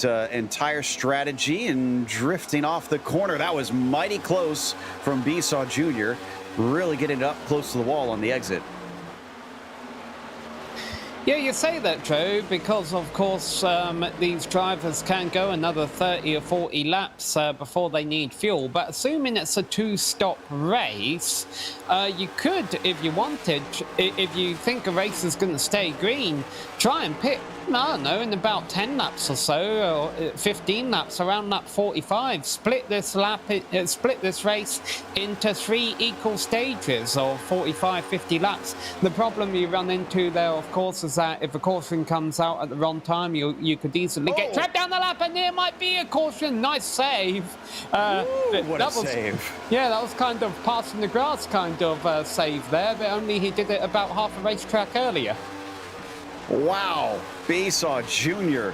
tire strategy and drifting off the corner. That was mighty close from Bassor Jr., really getting it up close to the wall on the exit. Yeah, you say that, Joe, because of course these drivers can go another 30 or 40 laps before they need fuel. But assuming it's a 2-stop race, you could, if you wanted, if you think a race is going to stay green, try and pit, I don't know, in about 10 laps or so, or 15 laps, around lap 45. Split this race into 3 equal stages of 45, 50 laps. The problem you run into there, of course, is that if a caution comes out at the wrong time, you could easily get trapped down the lap, and there might be a caution. Nice save. What a save. Yeah, that was kind of passing the grass kind of save there, but only he did it about half a racetrack earlier. Wow, Bassor Jr.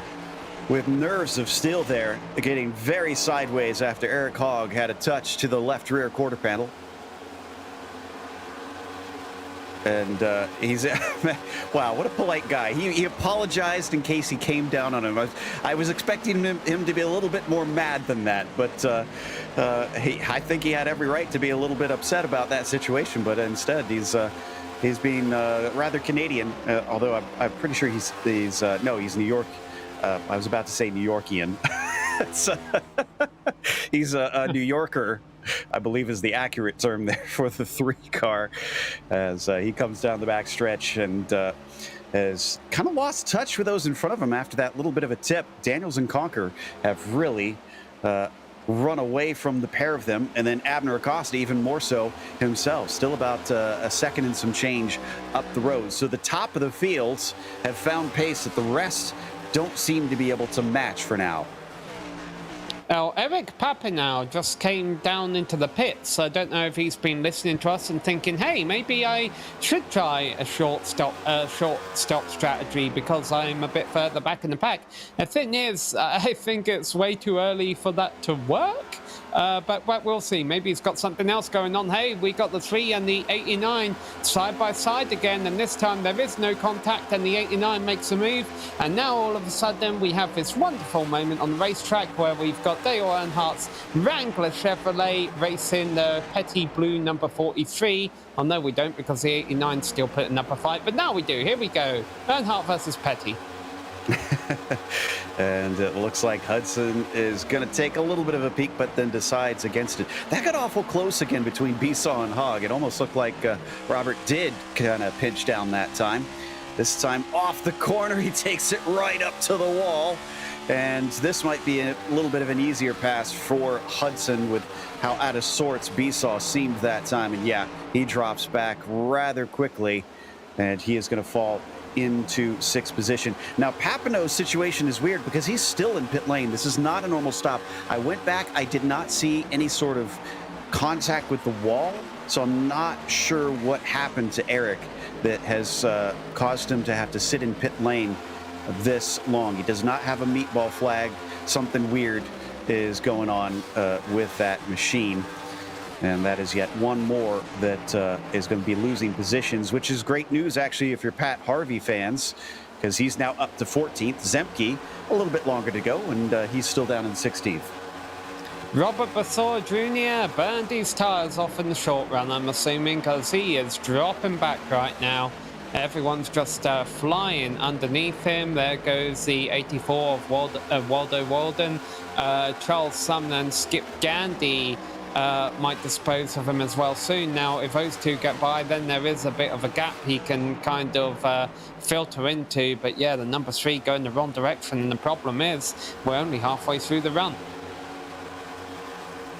with nerves of steel there, getting very sideways after Eric Hogg had a touch to the left rear quarter panel. And he's, wow, what a polite guy. He apologized in case he came down on him. I was expecting him to be a little bit more mad than that, but I think he had every right to be a little bit upset about that situation, but instead he's being rather Canadian, although I'm pretty sure he's New York. I was about to say New Yorkian. He's a New Yorker, I believe is the accurate term there for the 3 car, as he comes down the back stretch and has kind of lost touch with those in front of him after that little bit of a tip. Daniels and Conker have really run away from the pair of them, and then Abner Acosta even more so himself, still about a second and some change up the road. So the top of the fields have found pace that the rest don't seem to be able to match for now. Now, Eric Papinow just came down into the pits. I don't know if he's been listening to us and thinking, hey, maybe I should try a short stop strategy because I'm a bit further back in the pack. The thing is, I think it's way too early for that to work. But we'll see. Maybe he's got something else going on. Hey, we got the 3 and the 89 side by side again, and this time there is no contact, and the 89 makes a move. And now all of a sudden we have this wonderful moment on the racetrack where we've got Dale Earnhardt's Wrangler Chevrolet racing the Petty Blue number 43. Oh no, we don't, because the 89's still putting up a fight. But now we do. Here we go. Earnhardt versus Petty. And it looks like Hudson is going to take a little bit of a peek, but then decides against it. That got awful close again between Bisson and Hogg. It almost looked like Robert did kind of pinch down that time. This time off the corner, he takes it right up to the wall. And this might be a little bit of an easier pass for Hudson with how out of sorts Bisson seemed that time. And yeah, he drops back rather quickly, and he is going to fall into 6th position. Now, Papinow's situation is weird because he's still in pit lane. This is not a normal stop. I went back. I did not see any sort of contact with the wall, so I'm not sure what happened to Eric that has caused him to have to sit in pit lane this long. He does not have a meatball flag. Something weird is going on with that machine. And that is yet one more that is going to be losing positions, which is great news, actually, if you're Pat Harvey fans, because he's now up to 14th. Zemke, a little bit longer to go, and he's still down in 16th. Robert Bassor Jr. burned his tyres off in the short run, I'm assuming, because he is dropping back right now. Everyone's just flying underneath him. There goes the 84 of Waldo Walden. Charles Sumner and Skip Gandy might dispose of him as well soon. Now, if those two get by, then there is a bit of a gap he can kind of filter into. But yeah, the number 3 going the wrong direction, and the problem is we're only halfway through the run.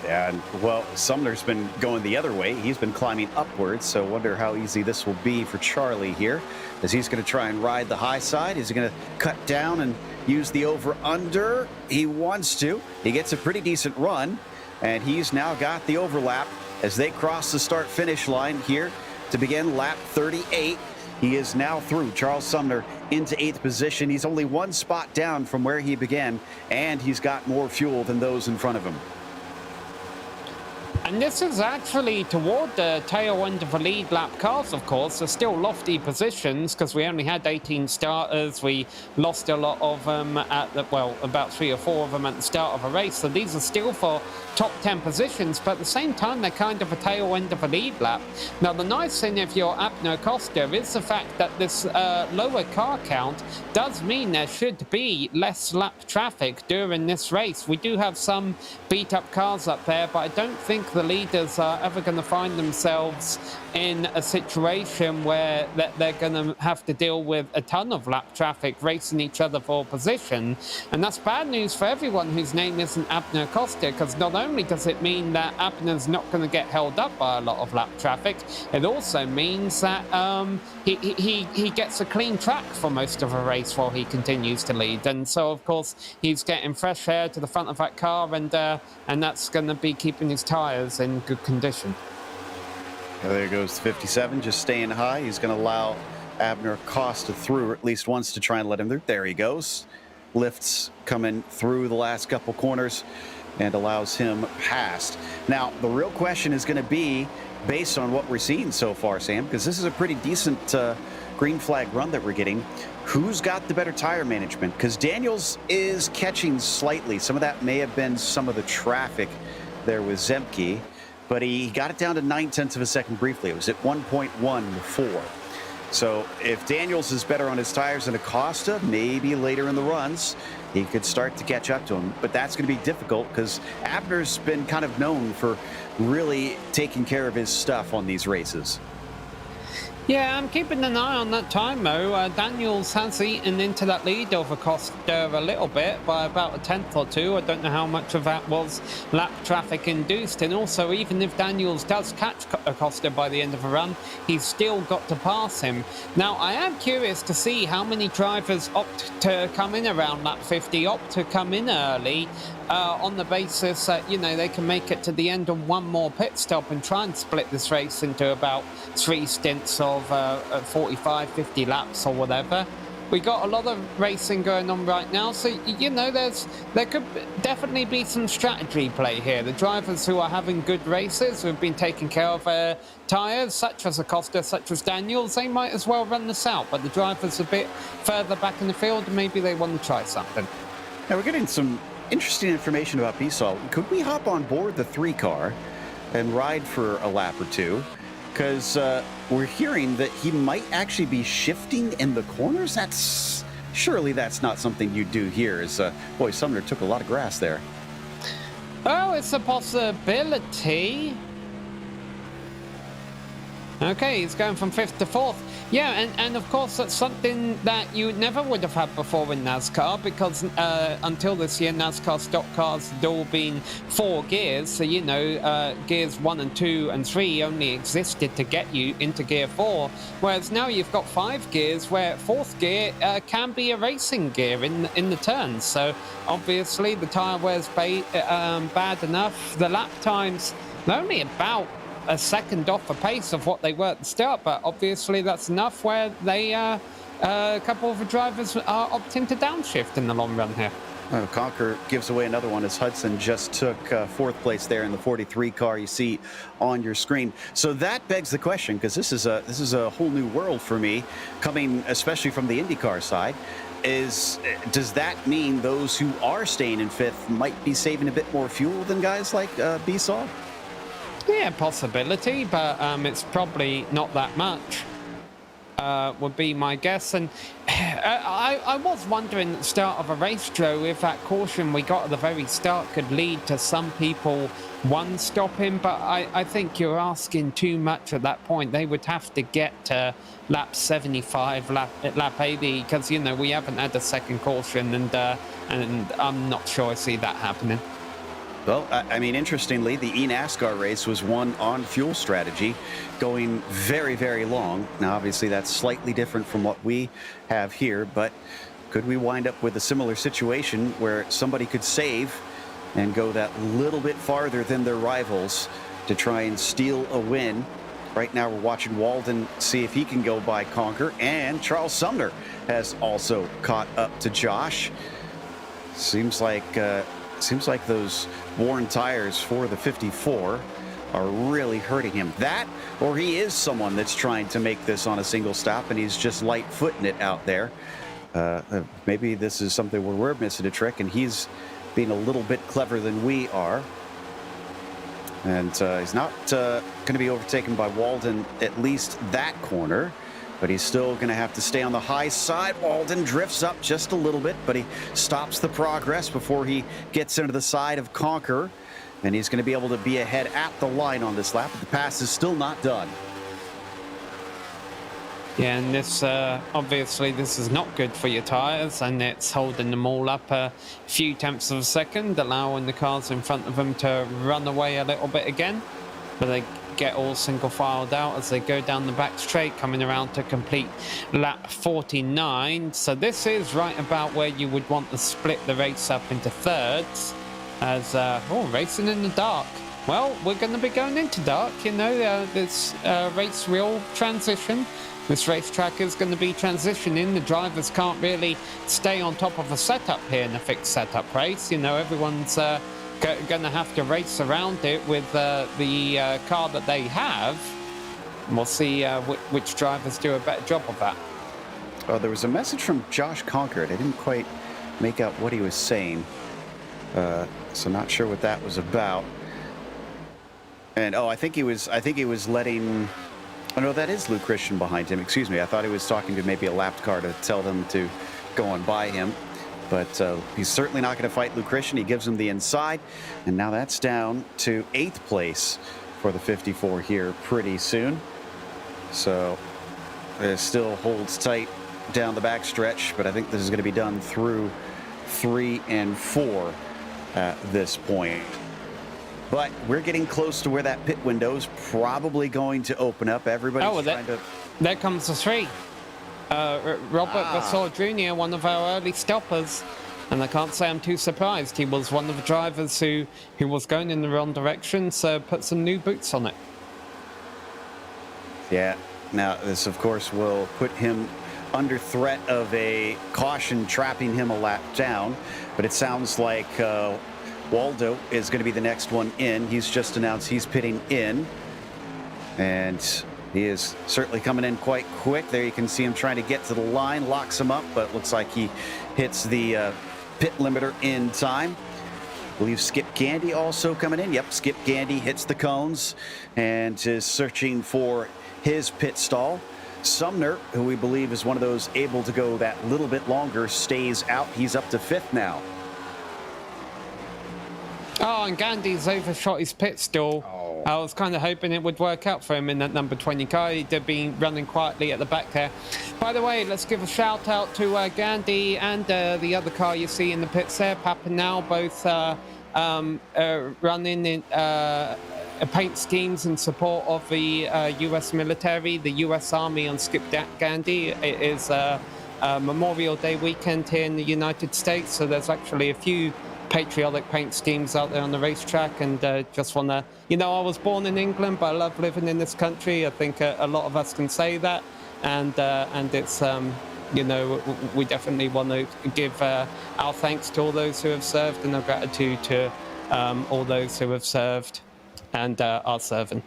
Yeah, and well, Sumner's been going the other way. He's been climbing upwards, so wonder how easy this will be for Charlie here, as he's going to try and ride the high side. Is he going to cut down and use the over-under? He wants to. He gets a pretty decent run, and he's now got the overlap as they cross the start-finish line here to begin lap 38. He is now through. Charles Sumner into 8th position. He's only 1 spot down from where he began, and he's got more fuel than those in front of him. And this is actually toward the tail end of the lead lap cars, of course. They're still lofty positions because we only had 18 starters. We lost a lot of them at the, well, about 3 or 4 of them at the start of a race. So these are still for top 10 positions, but at the same time, they're kind of a tail end of a lead lap. Now, the nice thing if you're Abner Costa is the fact that this lower car count does mean there should be less lap traffic during this race. We do have some beat-up cars up there, but I don't think the leaders are ever going to find themselves in a situation where they're going to have to deal with a ton of lap traffic racing each other for position. And that's bad news for everyone whose name isn't Abner Costa, because not only does it mean that Abner's not going to get held up by a lot of lap traffic, it also means that he gets a clean track for most of a race while he continues to lead. And so, of course, he's getting fresh air to the front of that car, and that's going to be keeping his tyres in good condition. There goes 57, just staying high. He's going to allow Abner Costa through, or at least wants to try and let him through. There he goes. Lifts coming through the last couple corners and allows him past. Now, the real question is going to be, based on what we're seeing so far, Sam, because this is a pretty decent green flag run that we're getting, who's got the better tire management? Because Daniels is catching slightly. Some of that may have been some of the traffic there with Zemke, but he got it down to 9/10 of a second briefly. It was at 1.1 before. So if Daniels is better on his tires than Acosta, maybe later in the runs, he could start to catch up to him. But that's going to be difficult because Abner's been kind of known for really taking care of his stuff on these races. Yeah, I'm keeping an eye on that time, though. Daniels has eaten into that lead of Acosta a little bit by about a tenth or two. I don't know how much of that was lap traffic induced. And also, even if Daniels does catch Acosta by the end of a run, he's still got to pass him. Now, I am curious to see how many drivers opt to come in around lap 50, opt to come in early, on the basis that, you know, they can make it to the end on one more pit stop and try and split this race into about 3 stints of 45, 50 laps or whatever. We got a lot of racing going on right now, so, you know, there could definitely be some strategy play here. The drivers who are having good races, who have been taking care of their tyres, such as Acosta, such as Daniels, they might as well run this out. But the drivers a bit further back in the field, maybe they want to try something. Now we're getting some interesting information about Bissell. Could we hop on board the 3 car and ride for a lap or two? Because we're hearing that he might actually be shifting in the corners. Surely that's not something you do here. As boy, Sumner took a lot of grass there. Oh, it's a possibility. Okay, he's going from 5th to 4th. Yeah, and of course that's something that you never would have had before in NASCAR, because until this year NASCAR stock cars had all been 4 gears, so you know gears 1 and 2 and 3 only existed to get you into gear 4, whereas now you've got 5 gears where 4th gear can be a racing gear in the turns. So obviously the tyre wear's bad enough. The lap times are only about a second off the pace of what they were at the start, but obviously that's enough where they a couple of the drivers are opting to downshift in the long run here. Conker gives away another one as Hudson just took 4th place there in the 43 car you see on your screen. So that begs the question, because this is a whole new world for me, coming especially from the IndyCar side. Does that mean those who are staying in 5th might be saving a bit more fuel than guys like Bissell? Yeah, possibility, but it's probably not that much, would be my guess. And I was wondering at the start of a race, Joe, if that caution we got at the very start could lead to some people one-stopping, but I think you're asking too much at that point. They would have to get to lap 75, lap 80, because, you know, we haven't had a second caution, and I'm not sure I see that happening. Well, I mean, interestingly, the NASCAR race was won on fuel strategy, going very, very long. Now, obviously, that's slightly different from what we have here, but could we wind up with a similar situation where somebody could save and go that little bit farther than their rivals to try and steal a win? Right now, we're watching Walden see if he can go by Conker, and Charles Sumner has also caught up to Josh. Seems like those worn tires for the 54 are really hurting him. That, or he is someone that's trying to make this on a single stop and he's just light-footing it out there. Maybe this is something where we're missing a trick and he's being a little bit clever than we are. And he's not going to be overtaken by Walden, at least that corner. But he's still going to have to stay on the high side. Walden drifts up just a little bit, but he stops the progress before he gets into the side of Conker. And he's going to be able to be ahead at the line on this lap, but the pass is still not done. Yeah, and this, obviously, this is not good for your tyres, and it's holding them all up a few tenths of a second, allowing the cars in front of them to run away a little bit again. But they get all single filed out as they go down the back straight, coming around to complete lap 49. So this is right about where you would want to split the race up into thirds, as racing in the dark. Well, we're going to be going into dark, you know. This race will transition. This racetrack is going to be transitioning. The drivers can't really stay on top of a setup here in a fixed setup race. You know, everyone's going to have to race around it with the car that they have. And we'll see which drivers do a better job of that. Oh, there was a message from Josh Conker. I didn't quite make out what he was saying, so not sure what that was about. And I think he was letting. Oh no, that is Luke Christian behind him. Excuse me. I thought he was talking to maybe a lapped car to tell them to go on by him. But he's certainly not going to fight Luke Christian. He gives him the inside. And now that's down to 8th place for the 54 here pretty soon. So still holds tight down the backstretch, but I think this is going to be done through 3 and 4 at this point. But we're getting close to where that pit window is probably going to open up. Everybody's trying to... There comes the 3. Robert Gasol Jr., one of our early stoppers. And I can't say I'm too surprised. He was one of the drivers who was going in the wrong direction, so put some new boots on it. Yeah. Now, this, of course, will put him under threat of a caution trapping him a lap down. But it sounds like Waldo is going to be the next one in. He's just announced he's pitting in. And he is certainly coming in quite quick. There you can see him trying to get to the line, locks him up, but looks like he hits the pit limiter in time. I believe Skip Gandy also coming in. Yep, Skip Gandy hits the cones and is searching for his pit stall. Sumner, who we believe is one of those able to go that little bit longer, stays out. He's up to 5th now. Oh, and Gandy's overshot his pit stall. Oh. I was kind of hoping it would work out for him in that number 20 car. He'd have been running quietly at the back there. By the way, let's give a shout out to Gandy and the other car you see in the pits there, Papinal, both running in paint schemes in support of the US military, the US Army on Skip Gandy. It is Memorial Day weekend here in the United States, so there's actually a few patriotic paint schemes out there on the racetrack, and just want to, I was born in England, but I love living in this country. I think a lot of us can say that, and it's we definitely want to give our thanks to all those who have served, and our gratitude to all those who have served and are serving.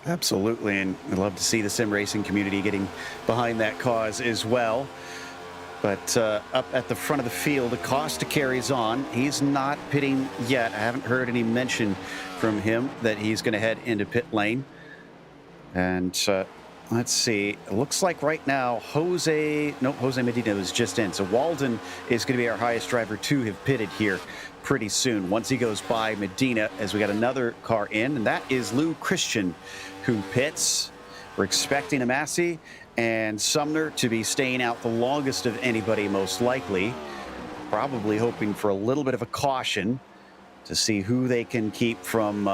Absolutely, and I'd love to see the sim racing community getting behind that cause as well. But up at the front of the field, Acosta carries on. He's not pitting yet. I haven't heard any mention from him that he's going to head into pit lane. And let's see. It looks like right now Jose Medina was just in. So Walden is going to be our highest driver to have pitted here pretty soon. Once he goes by Medina, as we got another car in, and that is Lou Christian who pits. We're expecting a Massey and Sumner to be staying out the longest of anybody, most likely. Probably hoping for a little bit of a caution to see who they can keep from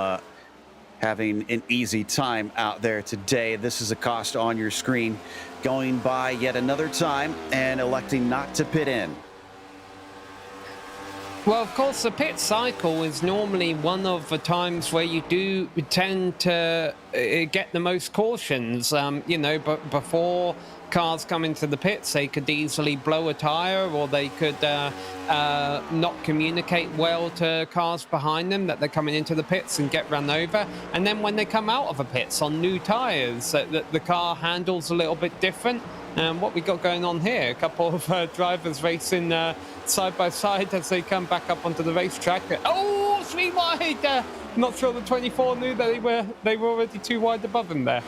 having an easy time out there today. This is Acosta on your screen, going by yet another time and electing not to pit in. Well, of course, the pit cycle is normally one of the times where you do tend to get the most cautions. But before cars come into the pits, they could easily blow a tire, or they could not communicate well to cars behind them that they're coming into the pits and get run over. And then when they come out of the pits on new tires, the car handles a little bit different. What we got going on here, a couple of drivers racing side by side as they come back up onto the racetrack. Oh, 3 wide! Not sure the 24 knew that they were already 2 wide above him there.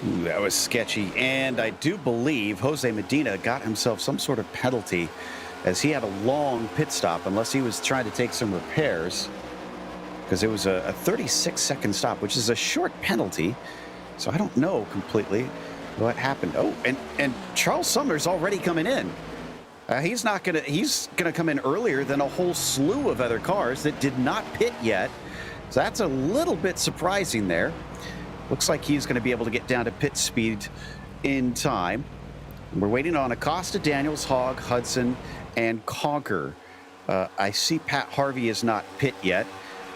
Ooh, that was sketchy. And I do believe Jose Medina got himself some sort of penalty, as he had a long pit stop, unless he was trying to take some repairs, because it was a 36-second stop, which is a short penalty. So I don't know completely what happened. Oh, and Charles Sumner's already coming in. He's gonna come in earlier than a whole slew of other cars that did not pit yet. So that's a little bit surprising there. Looks like he's gonna be able to get down to pit speed in time. We're waiting on Acosta, Daniels, Hogg, Hudson, and Conker. I see Pat Harvey is not pit yet,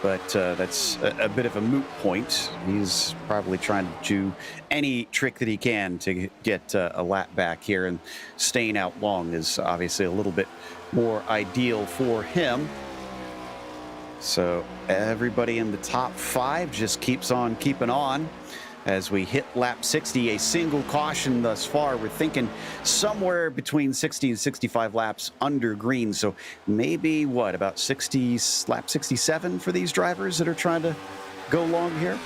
but that's a bit of a moot point. He's probably trying to do any trick that he can to get a lap back here, and staying out long is obviously a little bit more ideal for him. So everybody in the top 5 just keeps on keeping on as we hit lap 60, a single caution thus far. We're thinking somewhere between 60 and 65 laps under green. So maybe what, about lap 67 for these drivers that are trying to go long here?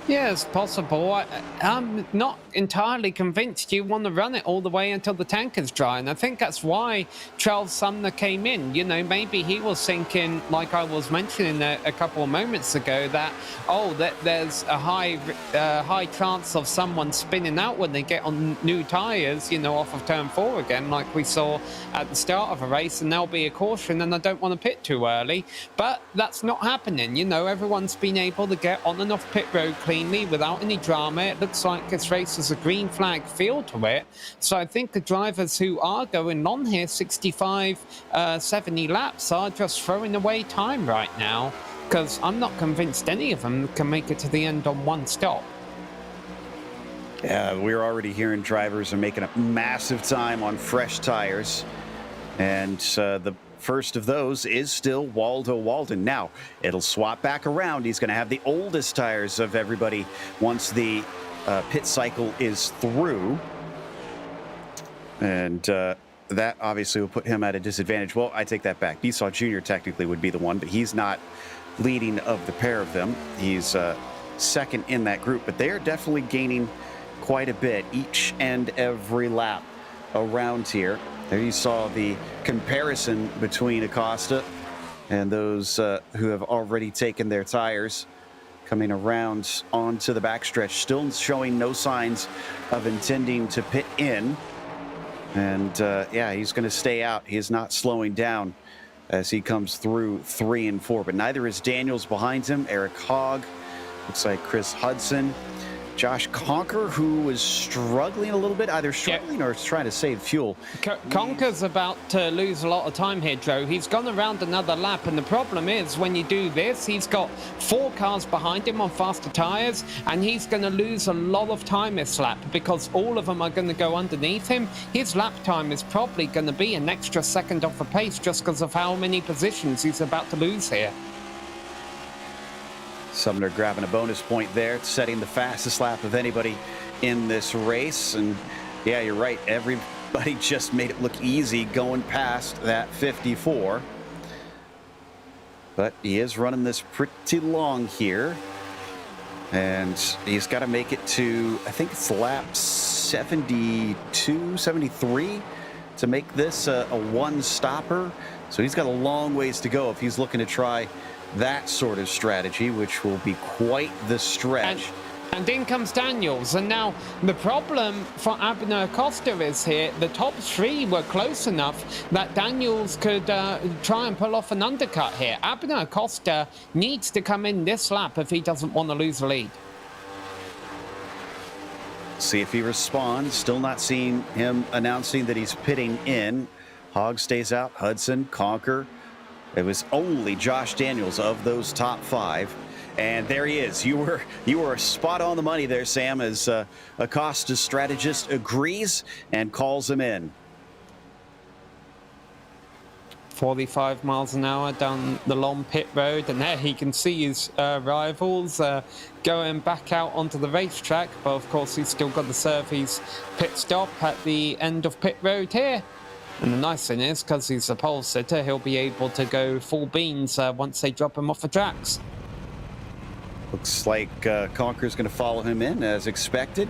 Yeah, it's possible. I'm not entirely convinced you want to run it all the way until the tank is dry, and I think that's why Charles Sumner came in. You know, maybe he was thinking, like I was mentioning a couple of moments ago, that, that there's a high chance of someone spinning out when they get on new tyres, you know, off of turn 4 again, like we saw at the start of a race, and there'll be a caution, and I don't want to pit too early. But that's not happening. You know, everyone's been able to get on and off pit road cleanly without any drama. It looks like this race has a green flag feel to it. So I think the drivers who are going on here 65, 70 laps are just throwing away time right now, because I'm not convinced any of them can make it to the end on one stop. Yeah, we're already hearing drivers are making up massive time on fresh tires. And the first of those is still Waldo Walden. Now, it'll swap back around. He's going to have the oldest tires of everybody once the pit cycle is through. And that obviously will put him at a disadvantage. Well, I take that back. Esau Jr. technically would be the one, but he's not leading of the pair of them. He's second in that group, but they are definitely gaining quite a bit each and every lap around here. There you saw the comparison between Acosta and those who have already taken their tires coming around onto the backstretch, still showing no signs of intending to pit in. And yeah, he's going to stay out. He is not slowing down as he comes through 3 and 4, but neither is Daniels behind him. Eric Hogg, looks like Chris Hudson. Josh Conker, who was struggling a little bit, either struggling or trying to save fuel. Conker's about to lose a lot of time here, Joe. He's gone around another lap, and the problem is when you do this, he's got 4 cars behind him on faster tyres, and he's going to lose a lot of time this lap because all of them are going to go underneath him. His lap time is probably going to be an extra second off the pace just because of how many positions he's about to lose here. Sumner grabbing a bonus point there, setting the fastest lap of anybody in this race. And yeah, you're right. Everybody just made it look easy going past that 54. But he is running this pretty long here. And he's got to make it to, I think it's lap 72, 73 to make this a one-stopper. So he's got a long ways to go if he's looking to try that sort of strategy, which will be quite the stretch. And in comes Daniels. And now the problem for Abner Acosta is here, the top 3 were close enough that Daniels could try and pull off an undercut here. Abner Acosta needs to come in this lap if he doesn't want to lose the lead. See if he responds. Still not seeing him announcing that he's pitting in. Hogg stays out. Hudson, Conker. It was only Josh Daniels of those top 5. And there he is. You were spot on the money there, Sam, as Acosta's strategist agrees and calls him in. 45 miles an hour down the long pit road, and there he can see his rivals going back out onto the racetrack. But of course, he's still got to serve his pit stop at the end of pit road here. And the nice thing is, because he's a pole sitter, he'll be able to go full beans once they drop him off the tracks. Looks like Conker's going to follow him in as expected.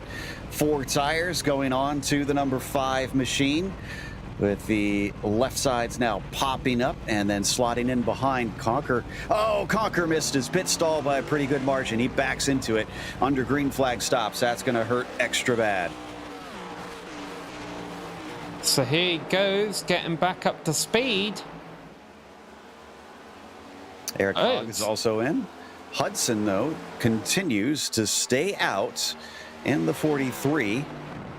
4 tires going on to the number 5 machine, with the left sides now popping up and then slotting in behind Conker. Oh, Conker missed his pit stall by a pretty good margin. He backs into it under green flag stops. That's going to hurt extra bad. So here he goes, getting back up to speed. Eric Hogg is also in. Hudson, though, continues to stay out in the 43.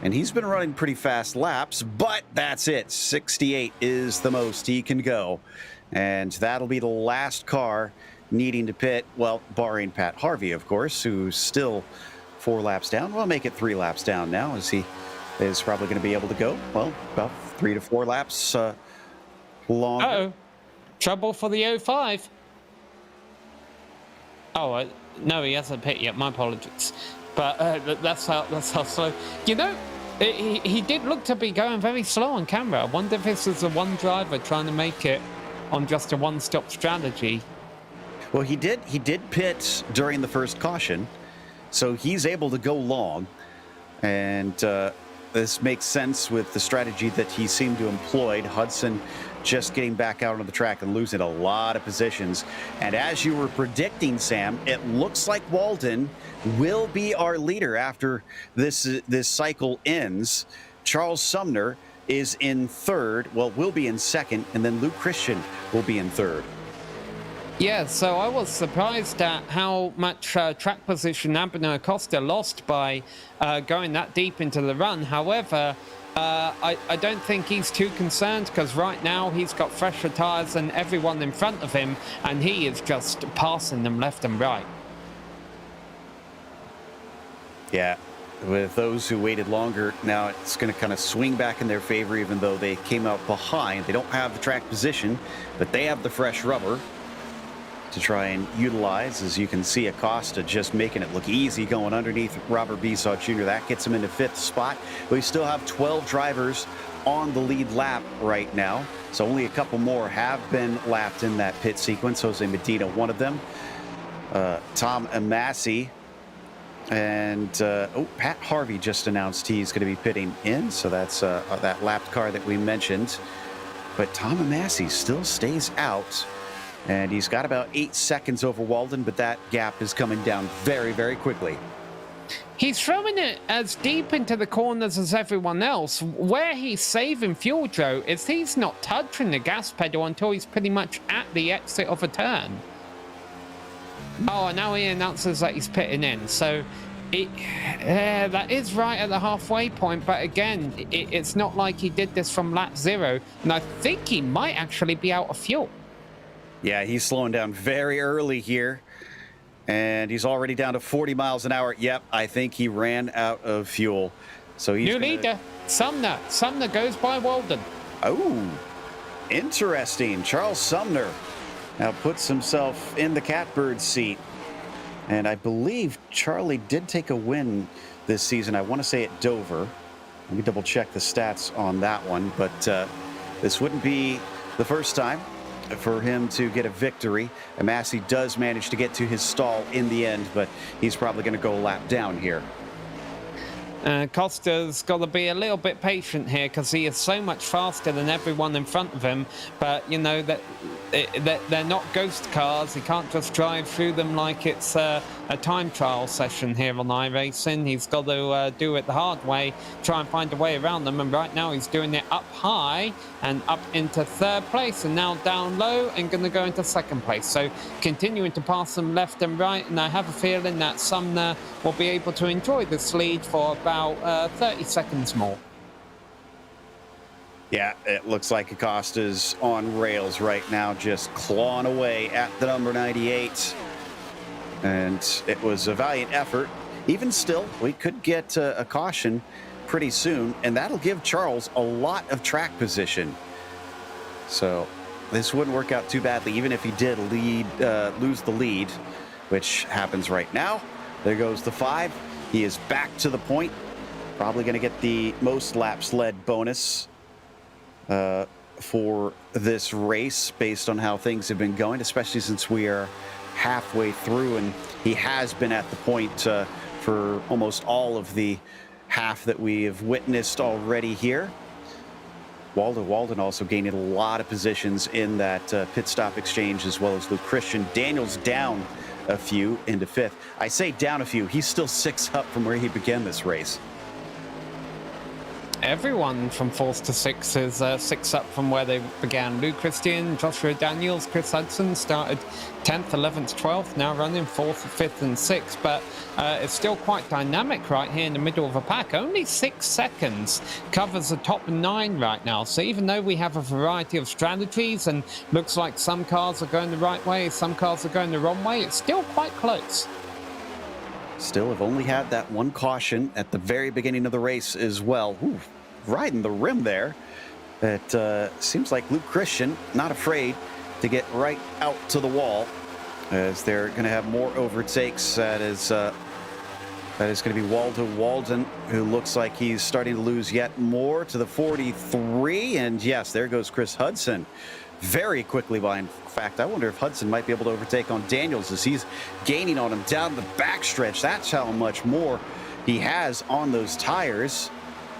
And he's been running pretty fast laps, but that's it. 68 is the most he can go. And that'll be the last car needing to pit, well, barring Pat Harvey, of course, who's still 4 laps down. We'll make it 3 laps down now, as he is probably going to be able to go, well, about 3 to 4 laps longer. Uh-oh. Trouble for the 05. Oh, no, he hasn't pit yet. My apologies. But that's how slow. You know, he did look to be going very slow on camera. I wonder if this is a one driver trying to make it on just a one-stop strategy. Well, he did pit during the first caution, So he's able to go long, and this makes sense with the strategy that he seemed to employ. Hudson just getting back out on the track and losing a lot of positions. And as you were predicting, Sam, it looks like Walden will be our leader after this cycle ends. Charles Sumner is in third, well, will be in second, and then Luke Christian will be in third. Yeah, so I was surprised at how much track position Abner Acosta lost by going that deep into the run. However, I don't think he's too concerned, because right now he's got fresher tyres than everyone in front of him, and he is just passing them left and right. Yeah, with those who waited longer, now it's going to kind of swing back in their favor, even though they came out behind. They don't have the track position, but they have the fresh rubber to try and utilize. As you can see, Acosta just making it look easy going underneath Robert Bissaw Jr. That gets him into 5th spot. We still have 12 drivers on the lead lap right now, so only a couple more have been lapped in that pit sequence. Jose Medina, one of them. Tom Amassi, and Pat Harvey just announced he's going to be pitting in, so that's that lapped car that we mentioned. But Tom Amassi still stays out, and he's got about 8 seconds over Walden, but that gap is coming down very, very quickly. He's throwing it as deep into the corners as everyone else. Where he's saving fuel, Joe, is he's not touching the gas pedal until he's pretty much at the exit of a turn. Oh, and now he announces that he's pitting in. So that is right at the halfway point. But again, it's not like he did this from lap 0. And I think he might actually be out of fuel. Yeah, he's slowing down very early here, and he's already down to 40 miles an hour. Yep, I think he ran out of fuel. So he's new leader, Sumner. Sumner goes by Walden. Oh, interesting. Charles Sumner now puts himself in the catbird seat. And I believe Charlie did take a win this season. I want to say at Dover. Let me double check the stats on that one. But this wouldn't be the first time for him to get a victory. Amassi does manage to get to his stall in the end, but he's probably going to go a lap down here. Costa's got to be a little bit patient here, because he is so much faster than everyone in front of him. But, you know, that they're not ghost cars. He can't just drive through them like it's a time trial session here on iRacing. He's got to do it the hard way, try and find a way around them. And right now he's doing it up high and up into 3rd place, and now down low and going to go into 2nd place. So continuing to pass them left and right. And I have a feeling that Sumner will be able to enjoy this lead for about 30 seconds more. Yeah, it looks like Acosta's on rails right now, just clawing away at the number 98. And it was a valiant effort. Even still, we could get a caution pretty soon, and that'll give Charles a lot of track position. So this wouldn't work out too badly, even if he did lose the lead, which happens right now. There goes the 5. He is back to the point. Probably going to get the most laps led bonus for this race based on how things have been going, especially since we are halfway through, and he has been at the point for almost all of the half that we have witnessed already here. Walden also gaining a lot of positions in that pit stop exchange, as well as Luke Christian. Daniel's down a few into 5th. I say down a few. He's still 6 up from where he began this race. Everyone from 4th to 6 is 6 up from where they began. Luke Christian, Joshua Daniels, Chris Hudson started 10th, 11th, 12th, now running 4th, 5th and 6th, but it's still quite dynamic right here in the middle of a pack. Only 6 seconds covers the top 9 right now, so even though we have a variety of strategies and looks like some cars are going the right way, some cars are going the wrong way, it's still quite close. Still have only had that one caution at the very beginning of the race as well. Ooh, right in the rim there. It seems like Luke Christian not afraid to get right out to the wall, as they're going to have more overtakes. That is going to be Walden, who looks like he's starting to lose yet more to the 43. And yes, there goes Chris Hudson very quickly by. In fact, I wonder if Hudson might be able to overtake on Daniels as he's gaining on him down the backstretch. That's how much more he has on those tires.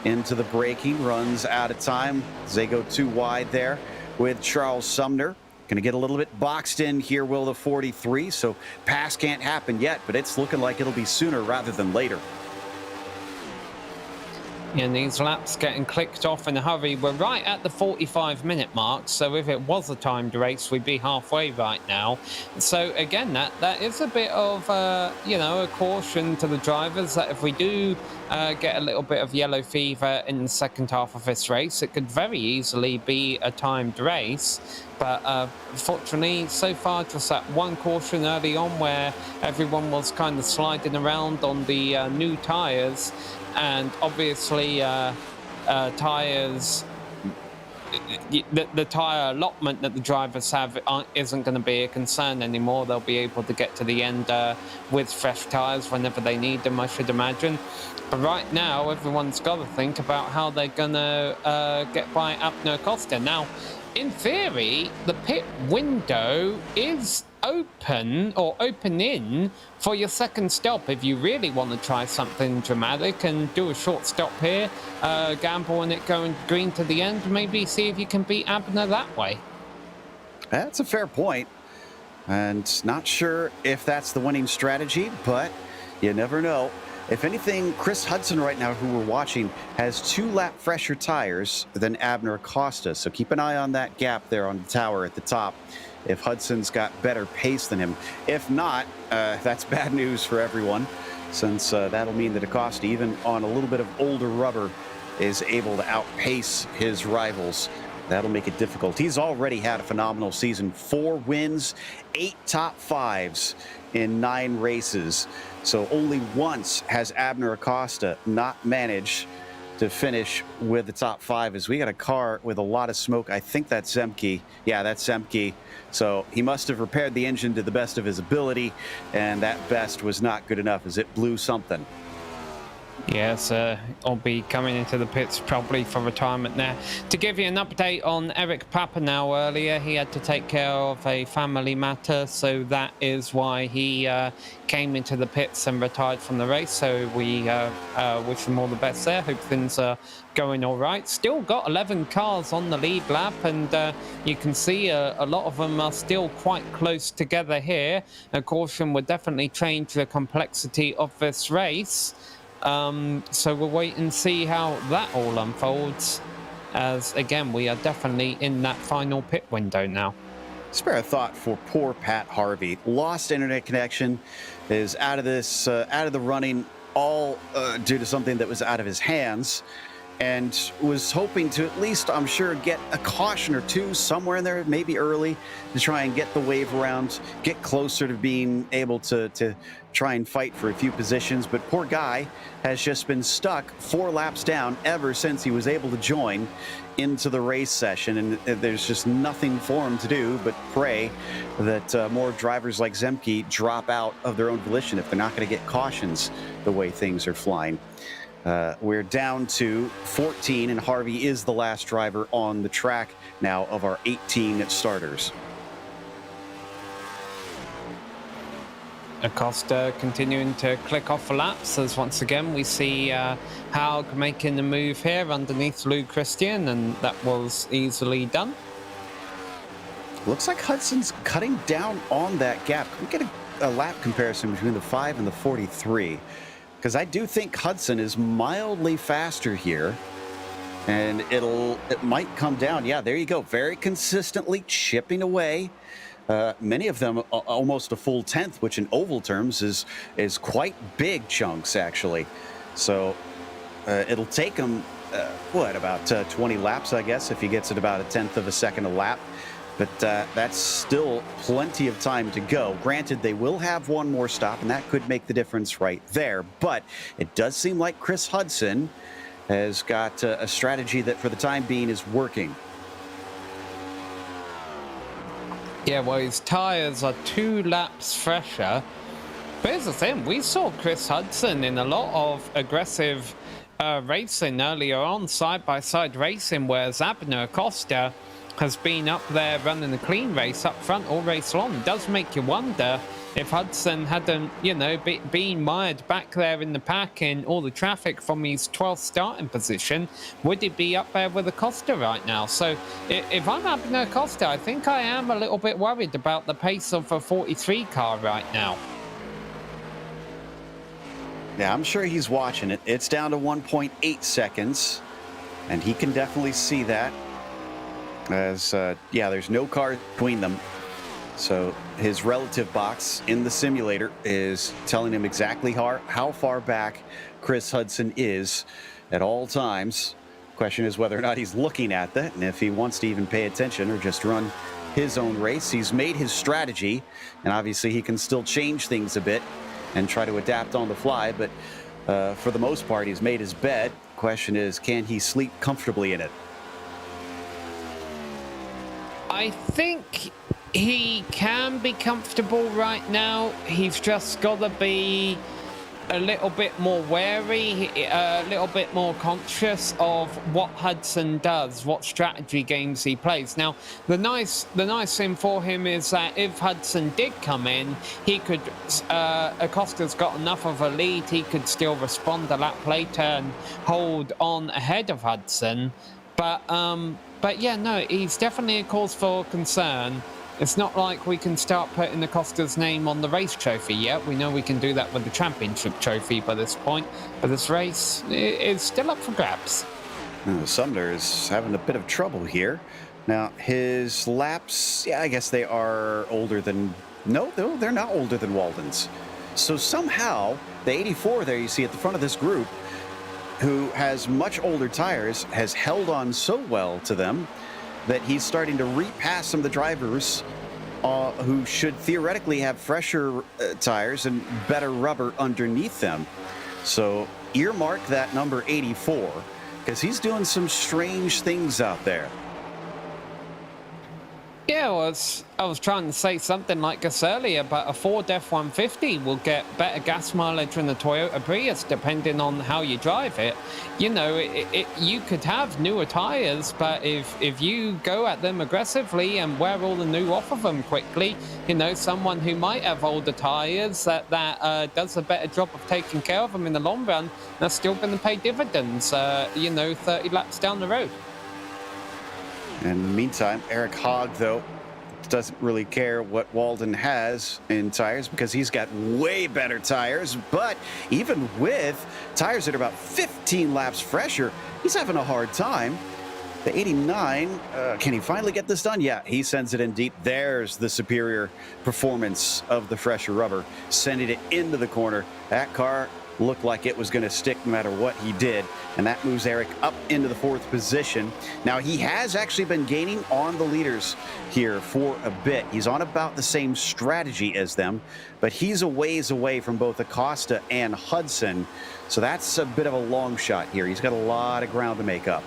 Into the braking, runs out of time as they go too wide there with Charles Sumner. Going to get a little bit boxed in here, will the 43, so pass can't happen yet, but it's looking like it'll be sooner rather than later. And these laps getting clicked off in a hurry. We're right at the 45-minute mark, so if it was a timed race, we'd be halfway right now. So again, that is a bit of you know, a caution to the drivers that if we do get a little bit of yellow fever in the second half of this race, it could very easily be a timed race. But fortunately, so far, just that one caution early on where everyone was kind of sliding around on the new tyres. And obviously, tyres, the tyre allotment that the drivers have isn't going to be a concern anymore. They'll be able to get to the end with fresh tyres whenever they need them, I should imagine. But right now, everyone's got to think about how they're going to get by Abner Costa. Now, in theory, the pit window is open or opening for your second stop if you really want to try something dramatic and do a short stop here, gamble on it going green to the end, maybe see if you can beat Abner that way. That's a fair point, and not sure if that's the winning strategy, but you never know. If anything, Chris Hudson right now, who we're watching, has 2 lap fresher tires than Abner Acosta. So keep an eye on that gap there on the tower at the top if Hudson's got better pace than him. If not, that's bad news for everyone, since that'll mean that Acosta, even on a little bit of older rubber, is able to outpace his rivals. That'll make it difficult. He's already had a phenomenal season. 4 wins, 8 top 5s in 9 races. So only once has Abner Acosta not managed to finish with the top 5. As we got a car with a lot of smoke. I think that's Zemke. Yeah, that's Zemke. So he must have repaired the engine to the best of his ability, and that best was not good enough as it blew something. Yes, I'll be coming into the pits probably for retirement now. To give you an update on Eric Papineau earlier, he had to take care of a family matter, so that is why he came into the pits and retired from the race. So we wish him all the best there. Hope things are going all right. Still got 11 cars on the lead lap, and you can see a lot of them are still quite close together here. A caution would definitely change the complexity of this race. So we'll wait and see how that all unfolds, as again we are definitely in that final pit window now. Spare a thought for poor Pat Harvey. Lost internet connection, is out of this out of the running, all due to something that was out of his hands, and was hoping to at least, I'm sure, get a caution or two somewhere in there, maybe early, to try and get the wave around, get closer to being able to try and fight for a few positions. But poor guy has just been stuck 4 laps down ever since he was able to join into the race session, and there's just nothing for him to do but pray that more drivers like Zemke drop out of their own volition if they're not going to get cautions the way things are flying. We're down to 14, and Harvey is the last driver on the track now of our 18 starters. Acosta continuing to click off laps, as once again we see Haug making the move here underneath Lou Christian, and that was easily done. Looks like Hudson's cutting down on that gap. Can we get a lap comparison between the 5 and the 43? Because I do think Hudson is mildly faster here, and it might come down. Yeah, there you go. Very consistently chipping away. Many of them almost a full 10th, which in oval terms is quite big chunks, actually. So it'll take him, about 20 laps, I guess, if he gets it about 1/10 of a second a lap. But that's still plenty of time to go. Granted, they will have one more stop, and that could make the difference right there. But it does seem like Chris Hudson has got a strategy that for the time being is working. Yeah, well, his tyres are 2 laps fresher. But here's the thing, we saw Chris Hudson in a lot of aggressive racing earlier on, side-by-side racing, whereas Abner Acosta has been up there running a clean race up front all race long. It does make you wonder if Hudson hadn't, been mired back there in the pack in all the traffic from his 12th starting position, would he be up there with Acosta right now? So if I'm Abner Acosta, I think I am a little bit worried about the pace of a 43 car right now. Yeah, I'm sure he's watching it. It's down to 1.8 seconds, and he can definitely see that. As, there's no car between them. So his relative box in the simulator is telling him exactly how far back Chris Hudson is at all times. Question is whether or not he's looking at that, and if he wants to even pay attention or just run his own race. He's made his strategy, and obviously he can still change things a bit and try to adapt on the fly, but for the most part, he's made his bed. Question is, can he sleep comfortably in it? I think he can be comfortable right now. He's just got to be a little bit more wary, a little bit more conscious of what Hudson does, what strategy games he plays. Now, the nice thing for him is that if Hudson did come in, he could, Acosta's got enough of a lead, he could still respond a lap later and hold on ahead of Hudson. But yeah, no, he's definitely a cause for concern. It's not like we can start putting Acosta's name on the race trophy yet. We know we can do that with the championship trophy by this point. But this race is still up for grabs. Sumner is having a bit of trouble here. Now, his laps, I guess they are older than... No, they're not older than Walden's. So somehow, the 84 there you see at the front of this group, who has much older tires, has held on so well to them that he's starting to repass some of the drivers who should theoretically have fresher tires and better rubber underneath them. So earmark that number 84, because he's doing some strange things out there. Yeah, I was trying to say something like this earlier, but a Ford F-150 will get better gas mileage than the Toyota Prius, depending on how you drive it. You could have newer tires, but if you go at them aggressively and wear all the new off of them quickly, someone who might have older tires that does a better job of taking care of them in the long run, that's still going to pay dividends, 30 laps down the road. In the meantime, Eric Hogg, though, doesn't really care what Walden has in tires because he's got way better tires. But even with tires that are about 15 laps fresher, he's having a hard time. The 89, can he finally get this done? Yeah, he sends it in deep. There's the superior performance of the fresher rubber, sending it into the corner. That car looked like it was going to stick no matter what he did, and that moves Eric up into the 4th position. Now, he has actually been gaining on the leaders here for a bit. He's on about the same strategy as them, but he's a ways away from both Acosta and Hudson, so that's a bit of a long shot here. He's got a lot of ground to make up.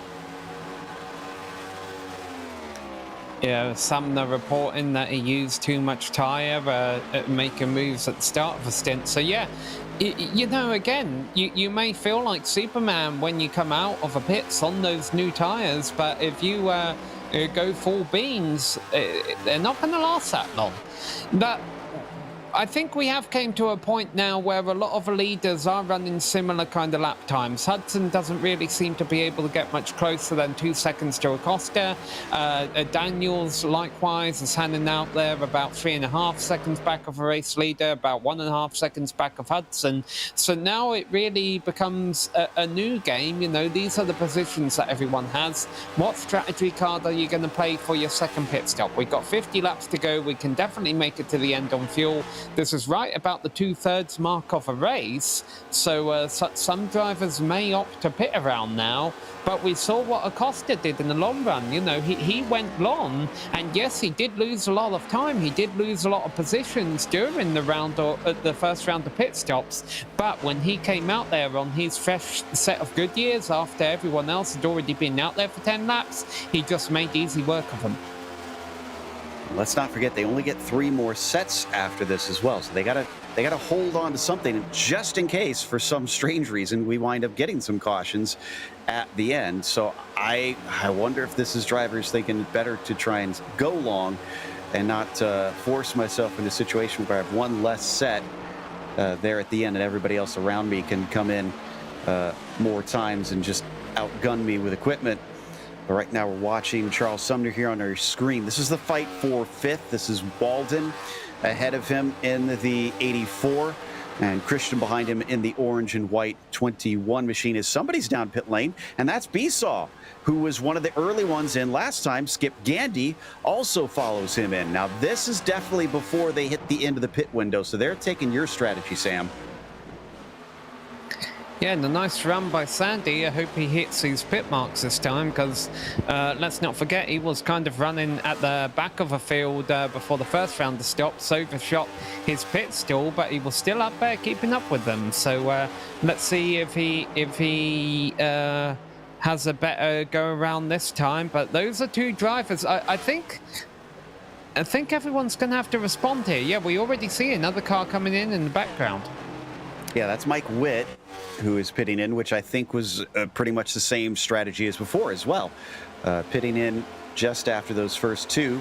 Yeah, Sumner reporting that he used too much tyre making moves at the start of the stint. So yeah, again, you may feel like Superman when you come out of the pits on those new tyres, but if you go full beans, they're not going to last that long. But I think we have came to a point now where a lot of the leaders are running similar kind of lap times. Hudson doesn't really seem to be able to get much closer than 2 seconds to Acosta. Daniels, likewise, is hanging out there about 3.5 seconds back of a race leader, about 1.5 seconds back of Hudson. So now it really becomes a new game. These are the positions that everyone has. What strategy card are you going to play for your second pit stop? We've got 50 laps to go. We can definitely make it to the end on fuel. This is right about the 2/3 mark of a race, so some drivers may opt to pit around now, but we saw what Acosta did in the long run. He went long, and yes, he did lose a lot of time. He did lose a lot of positions during the round or the first round of pit stops, but when he came out there on his fresh set of Goodyears after everyone else had already been out there for 10 laps, he just made easy work of them. let's not forget they only get 3 more sets after this as well. So they gotta hold on to something just in case, for some strange reason, we wind up getting some cautions at the end. So I wonder if this is drivers thinking better to try and go long and not force myself into a situation where I have one less set there at the end and everybody else around me can come in more times and just outgun me with equipment. But right now we're watching Charles Sumner here on our screen. This is the fight for 5th. This is Walden ahead of him in the 84. And Christian behind him in the orange and white 21 machine. As somebody's down pit lane, and that's Besaw, who was one of the early ones in last time. Skip Gandy also follows him in. Now, this is definitely before they hit the end of the pit window, so they're taking your strategy, Sam. Yeah, and a nice run by Sandy. I hope he hits his pit marks this time, because let's not forget he was kind of running at the back of a field before the first round of stops, overshot his pit stall, but he was still up there keeping up with them. So let's see if he has a better go around this time. But those are 2 drivers. I think everyone's going to have to respond here. Yeah, we already see another car coming in the background. Yeah, that's Mike Witt, who is pitting in, which I think was pretty much the same strategy as before as well. Pitting in just after those first 2.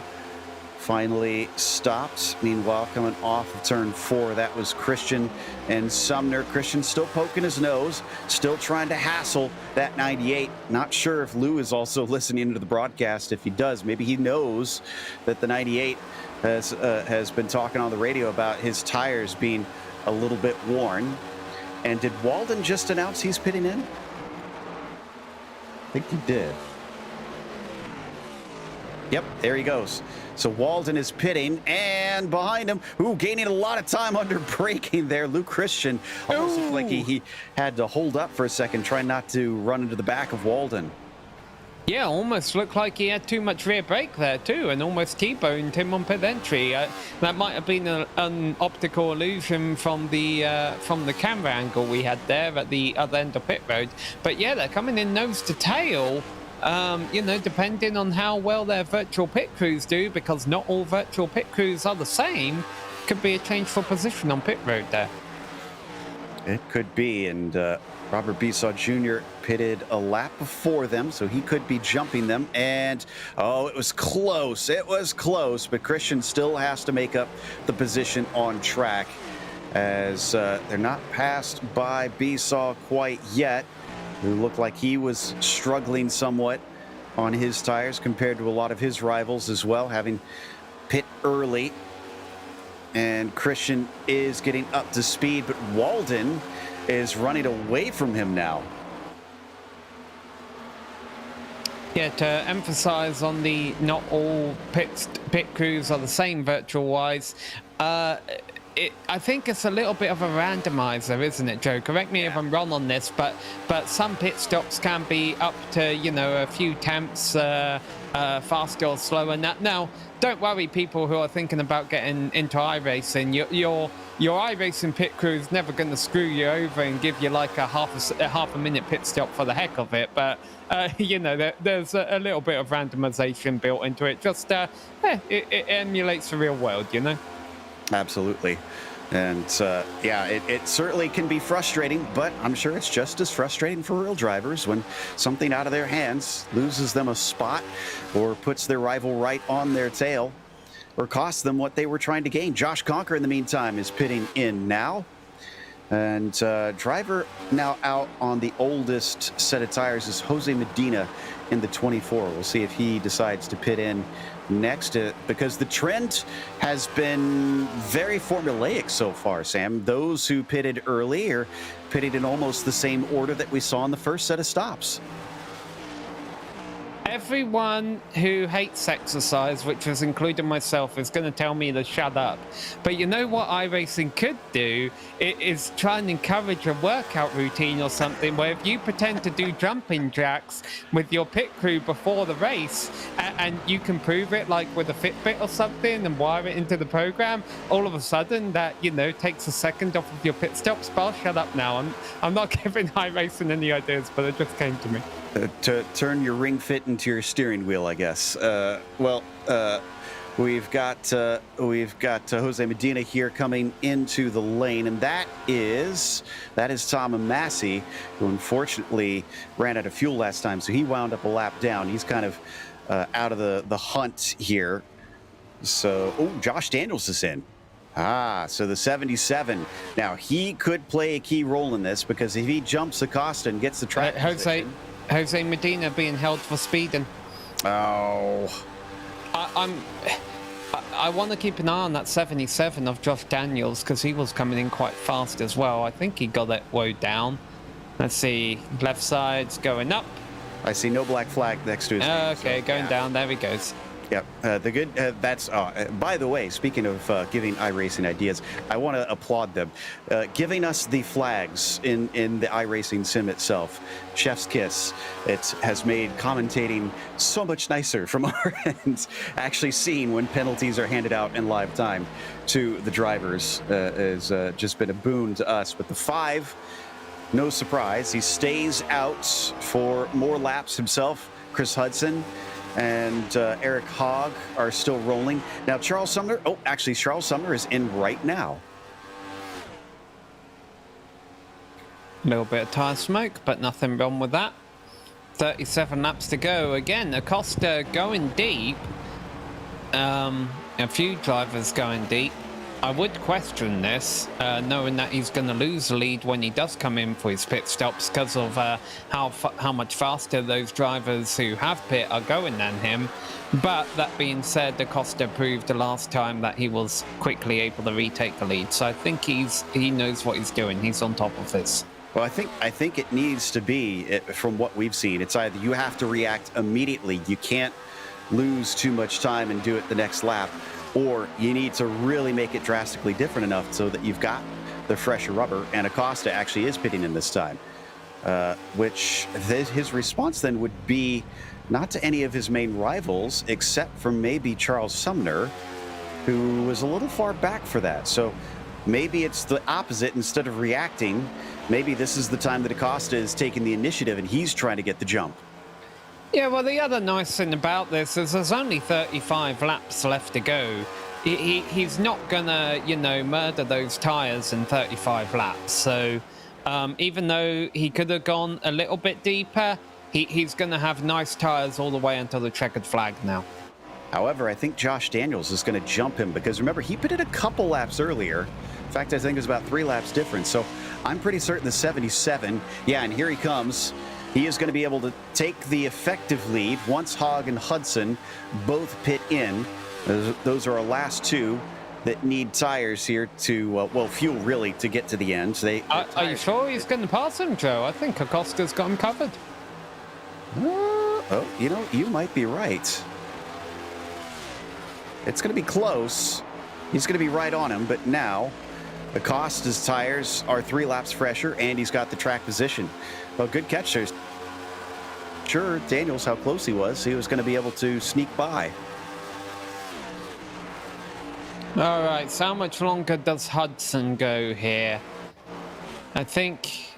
Finally stopped. Meanwhile, coming off of turn 4, that was Christian and Sumner. Christian still poking his nose, still trying to hassle that 98. Not sure if Lou is also listening to the broadcast. If he does, maybe he knows that the 98 has been talking on the radio about his tires being a little bit worn. And did Walden just announce he's pitting in? I think he did. Yep, there he goes. So Walden is pitting, and behind him, gaining a lot of time under braking there. Luke Christian almost looked like he had to hold up for a second, trying not to run into the back of Walden. Yeah, almost looked like he had too much rear brake there too, and almost T-boned him on pit entry. That might have been an optical illusion from the camera angle we had there at the other end of pit road. But yeah, they're coming in nose to tail. You know, depending on how well their virtual pit crews do, because not all virtual pit crews are the same, could be a change for position on pit road there. It could be, and Robert Besaw Jr. pitted a lap before them, so he could be jumping them. And, oh, it was close. It was close, but Christian still has to make up the position on track, as they're not passed by Besaw quite yet, who looked like he was struggling somewhat on his tires compared to a lot of his rivals as well, having pit early. And Christian is getting up to speed, but Walden is running away from him now. Yeah, to emphasize on the not all pit crews are the same virtual-wise, I think it's a little bit of a randomizer, isn't it, Joe? Correct me if I'm wrong on this, but some pit stops can be up to, you know, a few tenths faster or slower. Now, don't worry, people who are thinking about getting into iRacing. Your iRacing pit crew is never going to screw you over and give you like a half a minute pit stop for the heck of it. But you know, there's a little bit of randomization built into it. Just it emulates the real world, you know. Absolutely. And yeah, it certainly can be frustrating, but I'm sure it's just as frustrating for real drivers when something out of their hands loses them a spot or puts their rival right on their tail or costs them what they were trying to gain. Josh Conker, in the meantime, is pitting in now. And driver now out on the oldest set of tires is Jose Medina in the 24. We'll see if he decides to pit in next, because the trend has been very formulaic so far, Sam. Those who pitted early are pitted in almost the same order that we saw in the first set of stops. Everyone who hates exercise, which is including myself, is going to tell me to shut up. But you know what iRacing could do? It is try and encourage a workout routine or something where if you pretend to do jumping jacks with your pit crew before the race, and you can prove it like with a Fitbit or something and wire it into the program, all of a sudden that, you know, takes a second off of your pit stops. But I'll shut up now. I'm not giving iRacing any ideas, but it just came to me. To turn your ring fit into your steering wheel, I guess. Well, We've got Jose Medina here coming into the lane, and that is Tom Massey, who unfortunately ran out of fuel last time, so he wound up a lap down. He's kind of out of the hunt here. So, Josh Daniels is in. So the 77. Now, he could play a key role in this, because if he jumps Acosta and gets the track position, Jose Medina being held for speeding. Oh. I want to keep an eye on that 77 of Josh Daniels, because he was coming in quite fast as well. I think he got it woe down. Let's see, left side's going up. I see no black flag next to his name, okay, so, going down. There he goes. Yep. That's, by the way, speaking of giving iRacing ideas, I want to applaud them. Giving us the flags in the iRacing sim itself. Chef's kiss. It has made commentating so much nicer from our end. Actually seeing when penalties are handed out in live time to the drivers has just been a boon to us. But the 5, no surprise, he stays out for more laps himself. Chris Hudson and Eric Hogg are still rolling. Now, Charles Sumner, Charles Sumner is in right now. A little bit of tire smoke, but nothing wrong with that. 37 laps to go. Again, Acosta going deep. A few drivers going deep. I would question this, knowing that he's going to lose the lead when he does come in for his pit stops, because of how much faster those drivers who have pit are going than him. But that being said, Acosta proved the last time that he was quickly able to retake the lead. So I think he knows what he's doing. He's on top of this. Well, I think it needs to be, from what we've seen, it's either you have to react immediately. You can't lose too much time and do it the next lap, or you need to really make it drastically different enough so that you've got the fresher rubber. And Acosta actually is pitting in this time, which his response then would be not to any of his main rivals, except for maybe Charles Sumner, who was a little far back for that. So maybe it's the opposite. Instead of reacting, maybe this is the time that Acosta is taking the initiative and he's trying to get the jump. Yeah, well, the other nice thing about this is there's only 35 laps left to go. He's not gonna, murder those tires in 35 laps. So even though he could have gone a little bit deeper, he's gonna have nice tires all the way until the checkered flag now. However, I think Josh Daniels is going to jump him, because remember, he pitted a couple laps earlier. In fact, I think it was about 3 laps difference. So I'm pretty certain the 77, and here he comes. He is going to be able to take the effective lead once Hogg and Hudson both pit in. Those are our last 2 that need tires here to, fuel really, to get to the end. Are you sure he's going to pass him, Joe? I think Acosta's got him covered. You might be right. It's going to be close. He's going to be right on him, but now Acosta's tires are 3 laps fresher, and he's got the track position. Well, good catch there. Sure, Daniels, how close he was. He was going to be able to sneak by. All right, so how much longer does Hudson go here? I think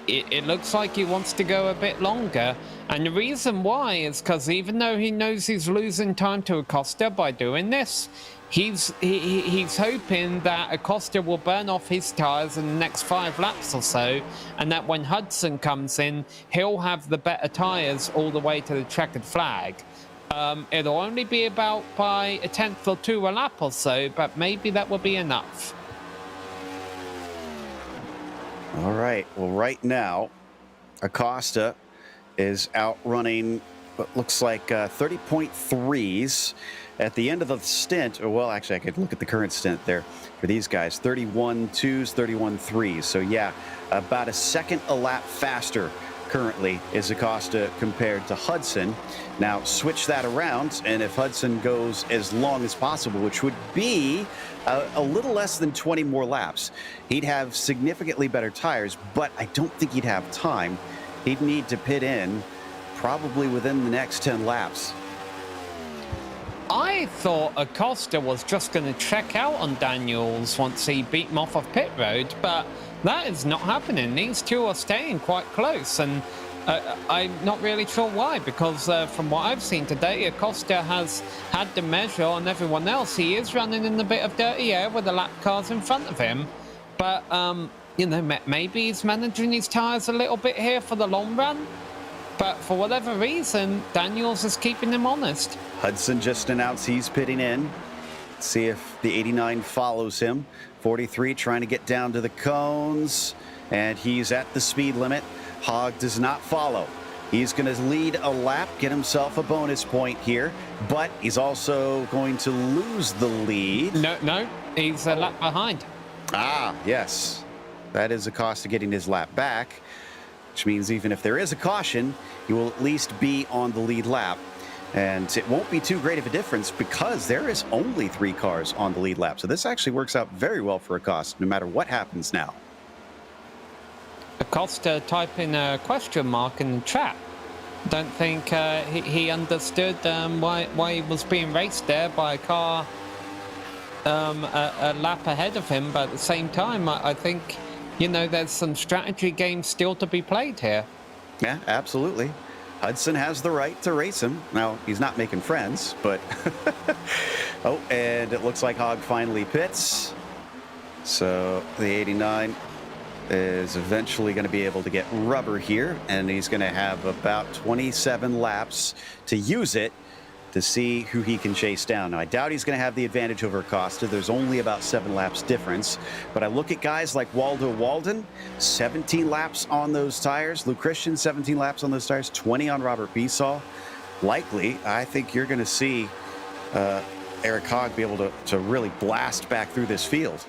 it looks like he wants to go a bit longer. And the reason why is because even though he knows he's losing time to Acosta by doing this, he's hoping that Acosta will burn off his tires in the next 5 laps or so, and that when Hudson comes in, he'll have the better tires all the way to the checkered flag. It'll only be about by a 10th or 2 a lap or so, but maybe that will be enough. All right. Well, right now, Acosta is outrunning what looks like 30.3s at the end of the stint. Or, well, actually, I could look at the current stint there for these guys. 31.2s, 31.3s. So, yeah, about a second a lap faster currently is Acosta compared to Hudson. Now, switch that around, and if Hudson goes as long as possible, which would be a little less than 20 more laps, he'd have significantly better tires, but I don't think he'd have time. He'd need to pit in probably within the next 10 laps. I thought Acosta was just going to check out on Daniels once he beat him off of pit road, but that is not happening. These two are staying quite close, and I'm not really sure why, because from what I've seen today, Acosta has had the measure on everyone else. He is running in a bit of dirty air with the lap cars in front of him, but you know, maybe he's managing his tyres a little bit here for the long run. But for whatever reason, Daniels is keeping him honest. Hudson just announced he's pitting in. See if the 89 follows him. 43 trying to get down to the cones, and he's at the speed limit. Hogg does not follow. He's going to lead a lap, get himself a bonus point here, but he's also going to lose the lead. No, he's a lap behind. Ah, yes. That is Acosta getting his lap back, which means even if there is a caution, he will at least be on the lead lap. And it won't be too great of a difference because there is only 3 cars on the lead lap. So this actually works out very well for Acosta, no matter what happens now. Acosta typing a question mark in the chat. Don't think he understood why he was being raced there by a car a lap ahead of him. But at the same time, I think, you know, there's some strategy games still to be played here. Yeah, absolutely. Hudson has the right to race him. Now, he's not making friends, but... oh, and it looks like Hogg finally pits. So the 89 is eventually going to be able to get rubber here, and he's going to have about 27 laps to use it to see who he can chase down. Now, I doubt he's going to have the advantage over Acosta. There's only about 7 laps difference. But I look at guys like Waldo Walden, 17 laps on those tires. Luke Christian, 17 laps on those tires, 20 on Robert Besaw. Likely, I think you're going to see Eric Hogg be able to really blast back through this field.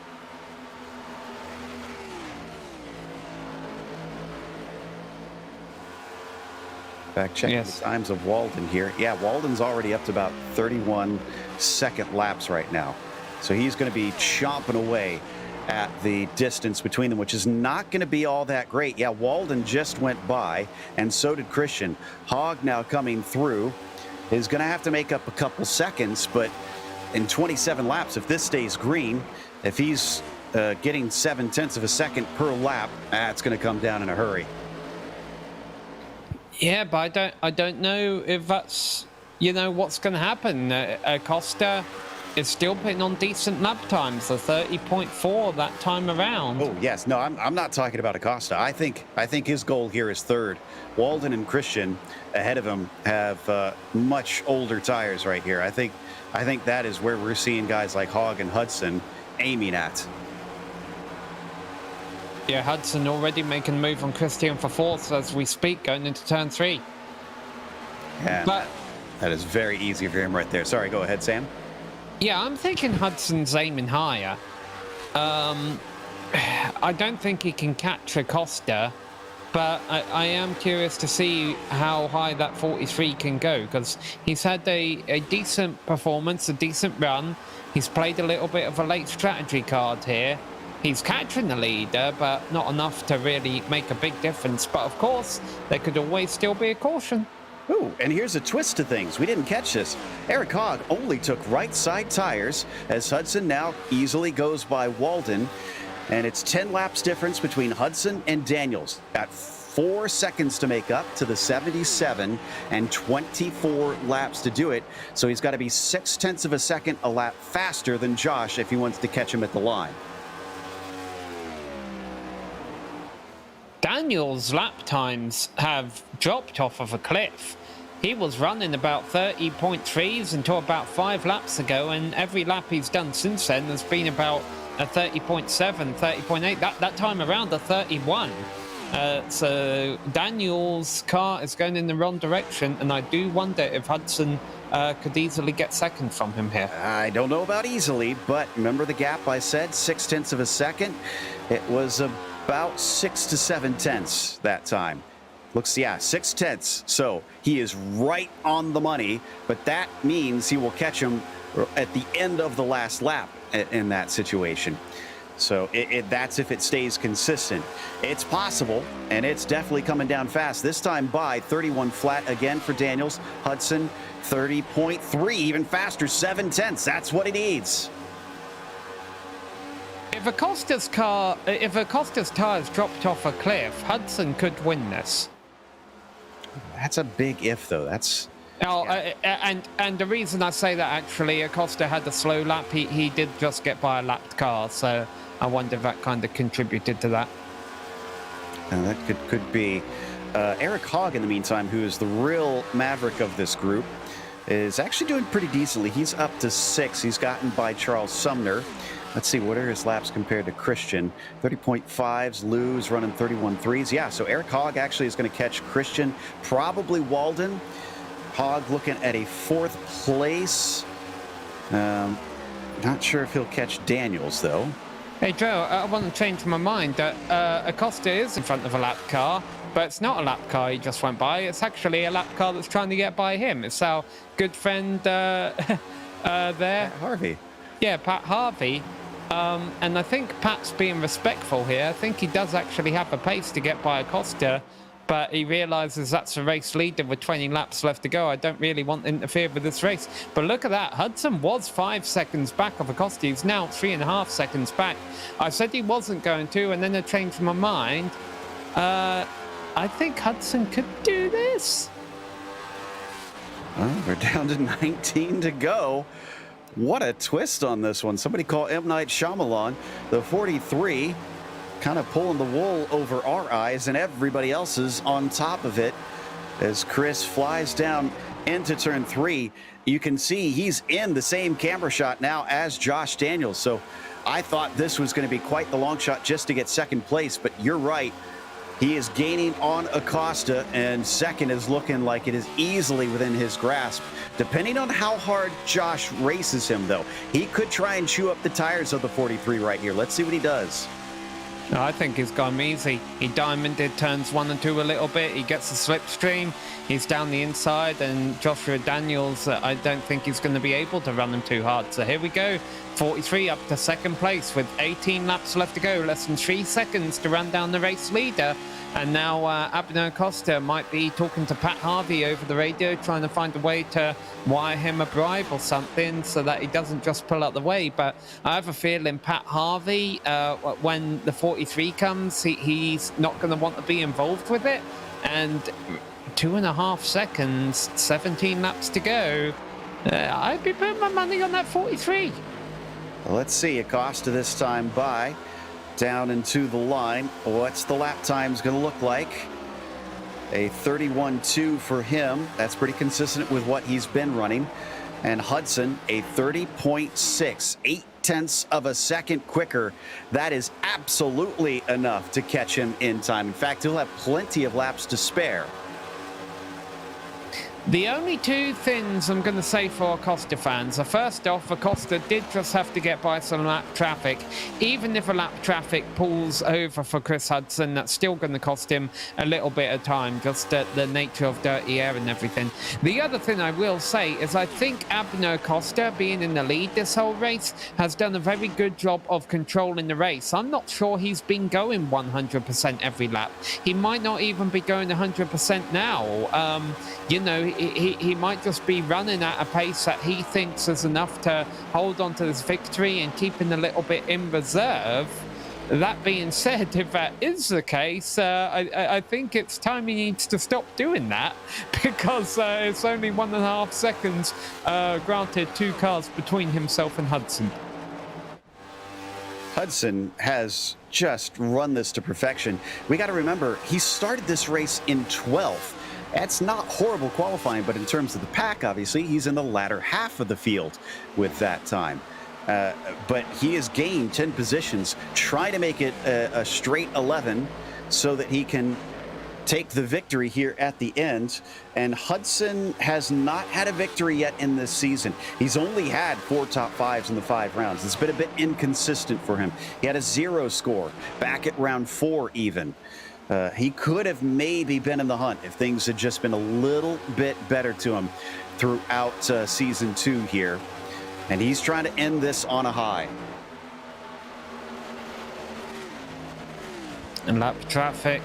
Back checking the times of Walden here. Yeah, Walden's already up to about 31 second laps right now. So he's going to be chomping away at the distance between them, which is not going to be all that great. Yeah, Walden just went by, and so did Christian. Hogg now coming through is going to have to make up a couple seconds, but in 27 laps, if this stays green, if he's getting 0.7 of a second per lap, it's going to come down in a hurry. Yeah, but I don't know if that's, you know, what's going to happen. Acosta is still putting on decent lap times, a 30.4 that time around. Oh yes, no, I'm not talking about Acosta. I think his goal here is third. Walden and Christian ahead of him have much older tires right here. I think that is where we're seeing guys like Hogg and Hudson aiming at. Yeah, Hudson already making a move on Christian for 4th as we speak, going into turn 3. Yeah, but that is very easy for him right there. Sorry, go ahead, Sam. Yeah, I'm thinking Hudson's aiming higher. I don't think he can catch Acosta, but I am curious to see how high that 43 can go, because he's had a decent performance, a decent run. He's played a little bit of a late strategy card here. He's catching the leader, but not enough to really make a big difference. But of course, there could always still be a caution. Ooh, and here's a twist to things. We didn't catch this. Eric Hogg only took right side tires as Hudson now easily goes by Walden. And it's 10 laps difference between Hudson and Daniels. Got 4 seconds to make up to the 77 and 24 laps to do it. So he's got to be 0.6 of a second a lap faster than Josh if he wants to catch him at the line. Daniel's lap times have dropped off of a cliff. He was running about 30.3s until about 5 laps ago, and every lap he's done since then has been about a 30.7, 30.8. That time around a 31. So Daniel's car is going in the wrong direction, and I do wonder if Hudson could easily get second from him here. I don't know about easily, but remember the gap I said, 0.6 of a second? It was about 6 to 0.7 that time. Looks, yeah, 0.6. So he is right on the money, but that means he will catch him at the end of the last lap in that situation. So that's if it stays consistent. It's possible, and it's definitely coming down fast. This time by 31 flat again for Daniels. Hudson, 30.3, even faster, 0.7. That's what he needs. If Acosta's tires dropped off a cliff, Hudson could win this. That's a big if, though. That's... Oh, and the reason I say that, actually, Acosta had a slow lap. He did just get by a lapped car, so I wonder if that kind of contributed to that. And that could be. Eric Hogg, in the meantime, who is the real maverick of this group, is actually doing pretty decently. He's up to 6. He's gotten by Charles Sumner. Let's see, what are his laps compared to Christian? 30.5s, Lou's running 31.3s. Yeah, so Eric Hogg actually is going to catch Christian, probably Walden. Hogg looking at a 4th place. Not sure if he'll catch Daniels, though. Hey, Joe, I want to change my mind. Acosta is in front of a lap car, but it's not a lap car he just went by. It's actually a lap car that's trying to get by him. It's our good friend there. Pat Harvey. Yeah, Pat Harvey. And I think Pat's being respectful here. I think he does actually have a pace to get by Acosta, but he realizes that's a race leader with 20 laps left to go. I don't really want to interfere with this race. But look at that. Hudson was 5 seconds back of Acosta. He's now 3.5 seconds back. I said he wasn't going to, and then I changed my mind. I think Hudson could do this. Well, we're down to 19 to go. What a twist on this one. Somebody call M. Night Shyamalan. The 43 kind of pulling the wool over our eyes and everybody else's on top of it as Chris flies down into turn 3. You can see he's in the same camera shot now as Josh Daniels. So I thought this was going to be quite the long shot just to get second place, but you're right. He is gaining on Acosta, and second is looking like it is easily within his grasp. Depending on how hard Josh races him, though, he could try and chew up the tires of the 43 right here. Let's see what he does. I think he's gone easy. He diamonded turns 1 and 2 a little bit. He gets the slipstream. He's down the inside, and Joshua Daniels, I don't think he's going to be able to run him too hard. So here we go. 43 up to second place with 18 laps left to go. Less than 3 seconds to run down the race leader. And now Abner Costa might be talking to Pat Harvey over the radio, trying to find a way to wire him a bribe or something so that he doesn't just pull out the way. But I have a feeling Pat Harvey, when the 43 comes, he's not going to want to be involved with it. And 2.5 seconds, 17 laps to go. I'd be putting my money on that 43. Let's see, Acosta this time by down into the line. What's the lap times going to look like? A 31.2 for him. That's pretty consistent with what he's been running. And Hudson, a 30.6, 0.8 of a second quicker. That is absolutely enough to catch him in time. In fact, he'll have plenty of laps to spare. The only 2 things I'm going to say for Acosta fans are, first off, Acosta did just have to get by some lap traffic. Even if a lap traffic pulls over for Chris Hudson, that's still going to cost him a little bit of time, just the nature of dirty air and everything. The other thing I will say is I think Abner Acosta, being in the lead this whole race, has done a very good job of controlling the race. I'm not sure he's been going 100% every lap. He might not even be going 100% now. You know, he might just be running at a pace that he thinks is enough to hold on to this victory and keeping a little bit in reserve. That being said, if that is the case, I think it's time he needs to stop doing that, because it's only 1.5 seconds, granted, 2 cars between himself and Hudson. Hudson has just run this to perfection. We got to remember, he started this race in 12th. That's not horrible qualifying, but in terms of the pack, obviously, he's in the latter half of the field with that time. But he has gained 10 positions, trying to make it a straight 11 so that he can take the victory here at the end. And Hudson has not had a victory yet in this season. He's only had 4 top 5s in the 5 rounds. It's been a bit inconsistent for him. He had a 0 score back at round 4 even. He could have maybe been in the hunt if things had just been a little bit better to him throughout season 2 here. And he's trying to end this on a high. And lap traffic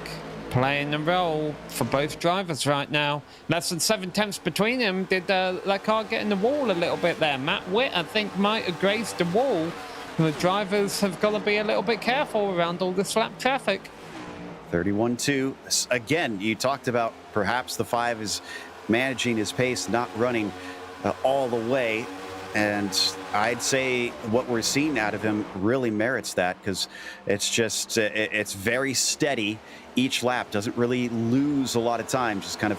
playing a role for both drivers right now. Less than 7 tenths between them. Did that car get in the wall a little bit there? Matt Witt, I think, might have grazed the wall. The drivers have got to be a little bit careful around all this lap traffic. 31-2. Again, you talked about perhaps the 5 is managing his pace, not running all the way. And I'd say what we're seeing out of him really merits that, because it's just, it's very steady each lap. Doesn't really lose a lot of time, just kind of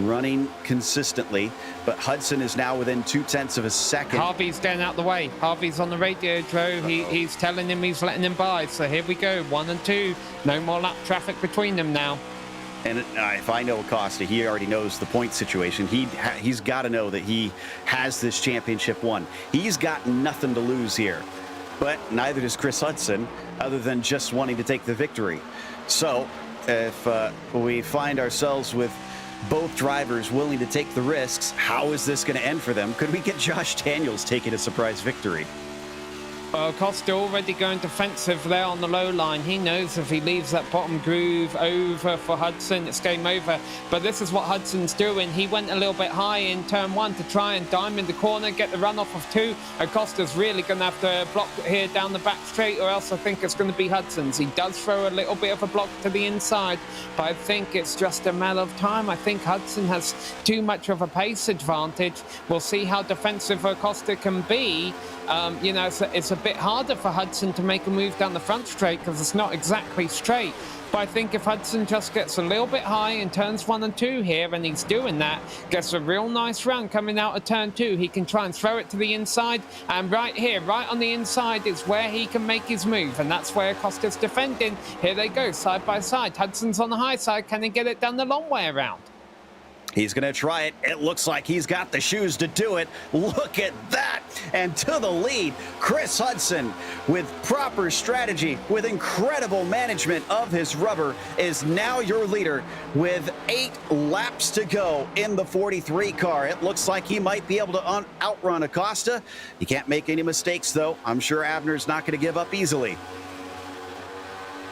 running consistently. But Hudson is now within 0.2 of a second. Harvey's getting out the way. Harvey's on the radio, Joe. He's telling him he's letting him by. So here we go, 1 and 2. No more lap traffic between them now. And if I know Acosta, he already knows the point situation. He's got to know that he has this championship won. He's got nothing to lose here. But neither does Chris Hudson, other than just wanting to take the victory. So if we find ourselves with both drivers willing to take the risks, how is this going to end for them? Could we get Josh Daniels taking a surprise victory? Costa already going defensive there on the low line. He knows if he leaves that bottom groove over for Hudson, it's game over. But this is what Hudson's doing. He went a little bit high in turn 1 to try and diamond the corner, get the runoff of 2. Acosta's really going to have to block here down the back straight, or else I think it's going to be Hudson's. He does throw a little bit of a block to the inside, but I think it's just a matter of time. I think Hudson has too much of a pace advantage. We'll see how defensive Acosta can be. You know, it's a bit harder for Hudson to make a move down the front straight because it's not exactly straight. But I think if Hudson just gets a little bit high in turns 1 and 2 here, and he's doing that, gets a real nice run coming out of turn 2, he can try and throw it to the inside. And right here, right on the inside, is where he can make his move. And that's where Acosta's defending. Here they go, side by side. Hudson's on the high side. Can he get it down the long way around? He's going to try it. It looks like he's got the shoes to do it. Look at that. And to the lead, Chris Hudson, with proper strategy, with incredible management of his rubber, is now your leader with 8 laps to go in the 43 car. It looks like he might be able to outrun Acosta. He can't make any mistakes, though. I'm sure Avner's not going to give up easily.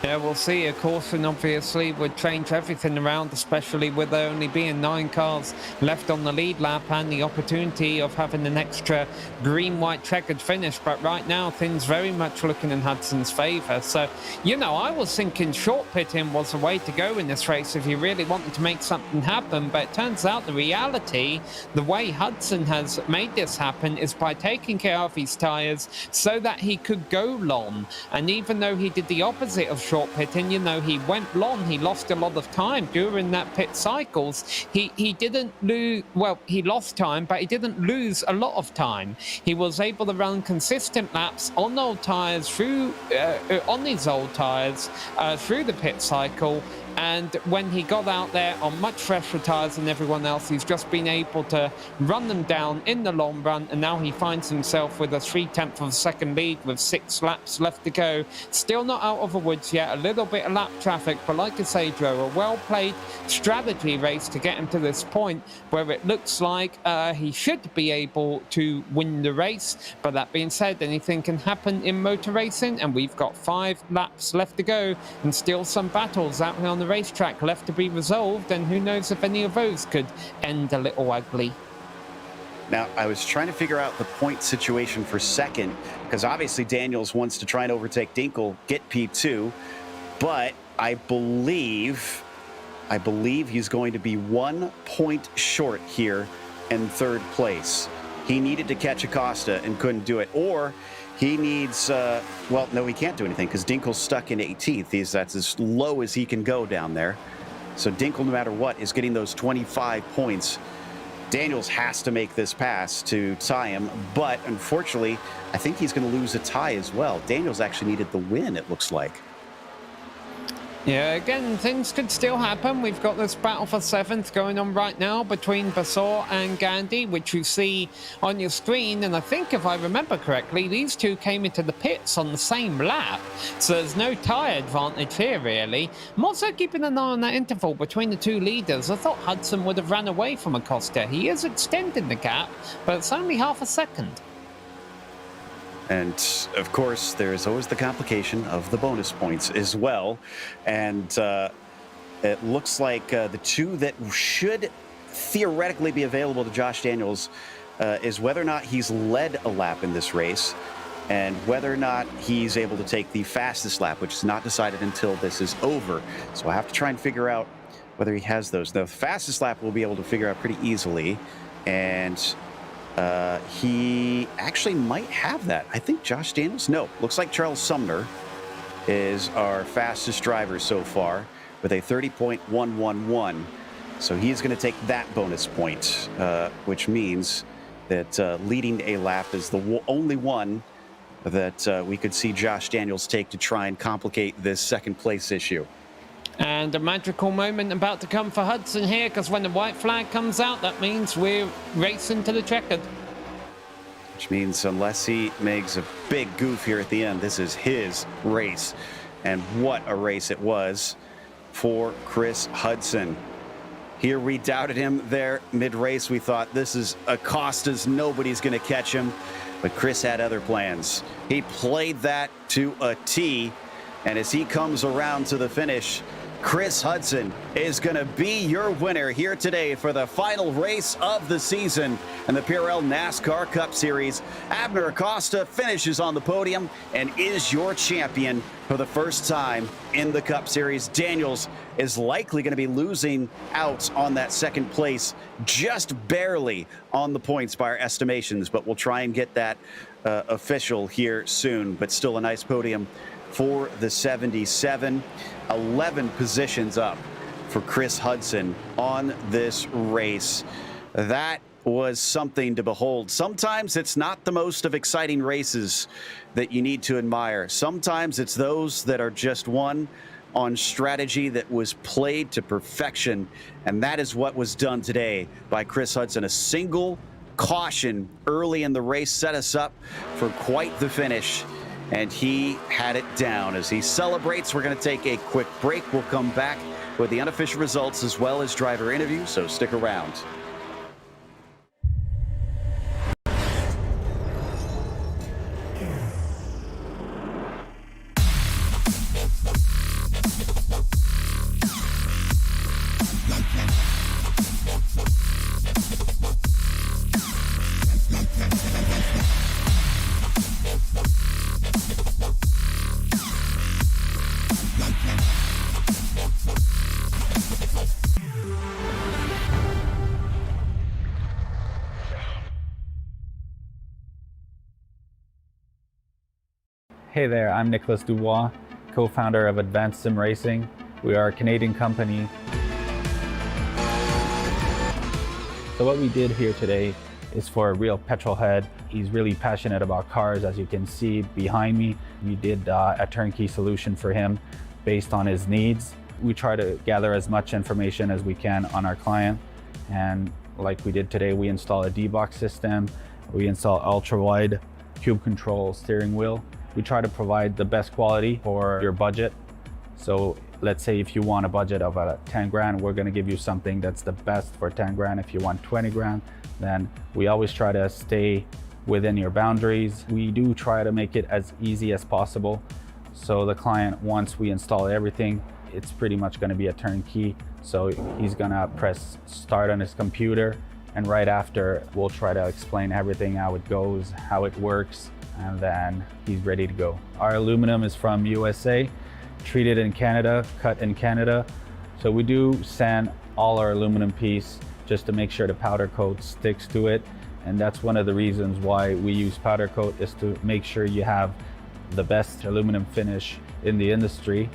Yeah, we'll see. Of course, and obviously would change everything around, especially with there only being 9 cars left on the lead lap and the opportunity of having an extra green-white checkered finish. But right now, things very much looking in Hudson's favour. So, you know, I was thinking short pitting was the way to go in this race if you really wanted to make something happen. But it turns out the reality, the way Hudson has made this happen is by taking care of his tyres so that he could go long. And even though he did the opposite of short pitting, you know, he went long, he lost a lot of time during that pit cycles. He didn't lose, well, he lost time, but he didn't lose a lot of time. He was able to run consistent laps on old tyres through on these old tyres through the pit cycle. And when he got out there on much fresher tyres than everyone else, he's just been able to run them down in the long run. And now he finds himself with a 0.3 of a second lead with 6 laps left to go. Still not out of the woods yet. A little bit of lap traffic. But like I say, Joe, a well-played strategy race to get him to this point where it looks like he should be able to win the race. But that being said, anything can happen in motor racing. And we've got 5 laps left to go and still some battles out here on the racetrack left to be resolved, and who knows if any of those could end a little ugly. Now, I was trying to figure out the point situation for second, because obviously Daniels wants to try and overtake Dinkel, get P2, but I believe he's going to be 1 point short here in 3rd place. He needed to catch Acosta and couldn't do it, or he needs, well, no, he can't do anything because Dinkel's stuck in 18th. That's as low as he can go down there. So Dinkel, no matter what, is getting those 25 points. Daniels has to make this pass to tie him, but unfortunately, I think he's going to lose a tie as well. Daniels actually needed the win, it looks like. Yeah, again, things could still happen. We've got this battle for 7th going on right now between Basor and Gandhi, which you see on your screen. And I think, if I remember correctly, these two came into the pits on the same lap. So there's no tyre advantage here, really. I'm also keeping an eye on that interval between the 2 leaders. I thought Hudson would have ran away from Acosta. He is extending the gap, but it's only half a second. And, of course, there is always the complication of the bonus points as well. And it looks like the 2 that should theoretically be available to Josh Daniels is whether or not he's led a lap in this race. and whether or not he's able to take the fastest lap, which is not decided until this is over. So I'll have to try and figure out whether he has those. The fastest lap we'll be able to figure out pretty easily, and he actually might have that. I think Josh Daniels? No, looks like Charles Sumner is our fastest driver so far with a 30.111. So he's going to take that bonus point, which means that leading a lap is the only one that we could see Josh Daniels take to try and complicate this second place issue. And a magical moment about to come for Hudson here, because when the white flag comes out, that means we're racing to the checkered. Which means unless he makes a big goof here at the end, this is his race. And what a race it was for Chris Hudson. Here we doubted him there mid-race. We thought this is Acosta's, nobody's going to catch him. But Chris had other plans. He played that to a T. And as he comes around to the finish, Chris Hudson is going to be your winner here today for the final race of the season in the PRL NASCAR Cup Series. Abner Acosta finishes on the podium and is your champion for the first time in the Cup Series. Daniels is likely going to be losing out on that second place, just barely on the points by our estimations, but we'll try and get that official here soon. But still a nice podium for the 77, 11 positions up for Chris Hudson on this race. That was something to behold. Sometimes it's not the most of exciting races that you need to admire. Sometimes it's those that are just won on strategy that was played to perfection, and that is what was done today by Chris Hudson. A single caution early in the race set us up for quite the finish, and he had it down. As he celebrates, we're going to take a quick break. We'll come back with the unofficial results as well as driver interviews, so stick around. Hey there, I'm Nicholas Dubois, co-founder of Advanced SimRacing. We are a Canadian company. So what we did here today is for a real petrol head. He's really passionate about cars, as you can see behind me. We did a turnkey solution for him based on his needs. We try to gather as much information as we can on our client. And like we did today, we install a D-Box system. We install ultra-wide cube control steering wheel. We try to provide the best quality for your budget. So let's say if you want a budget of 10 grand, we're gonna give you something that's the best for 10 grand. If you want 20 grand, then we always try to stay within your boundaries. We do try to make it as easy as possible. So the client, once we install everything, it's pretty much gonna be a turnkey. So he's gonna press start on his computer, and right after, we'll try to explain everything, how it goes, how it works, and then he's ready to go. Our aluminum is from USA, treated in Canada, cut in Canada. So we do sand all our aluminum piece just to make sure the powder coat sticks to it. And that's one of the reasons why we use powder coat, is to make sure you have the best aluminum finish in the industry.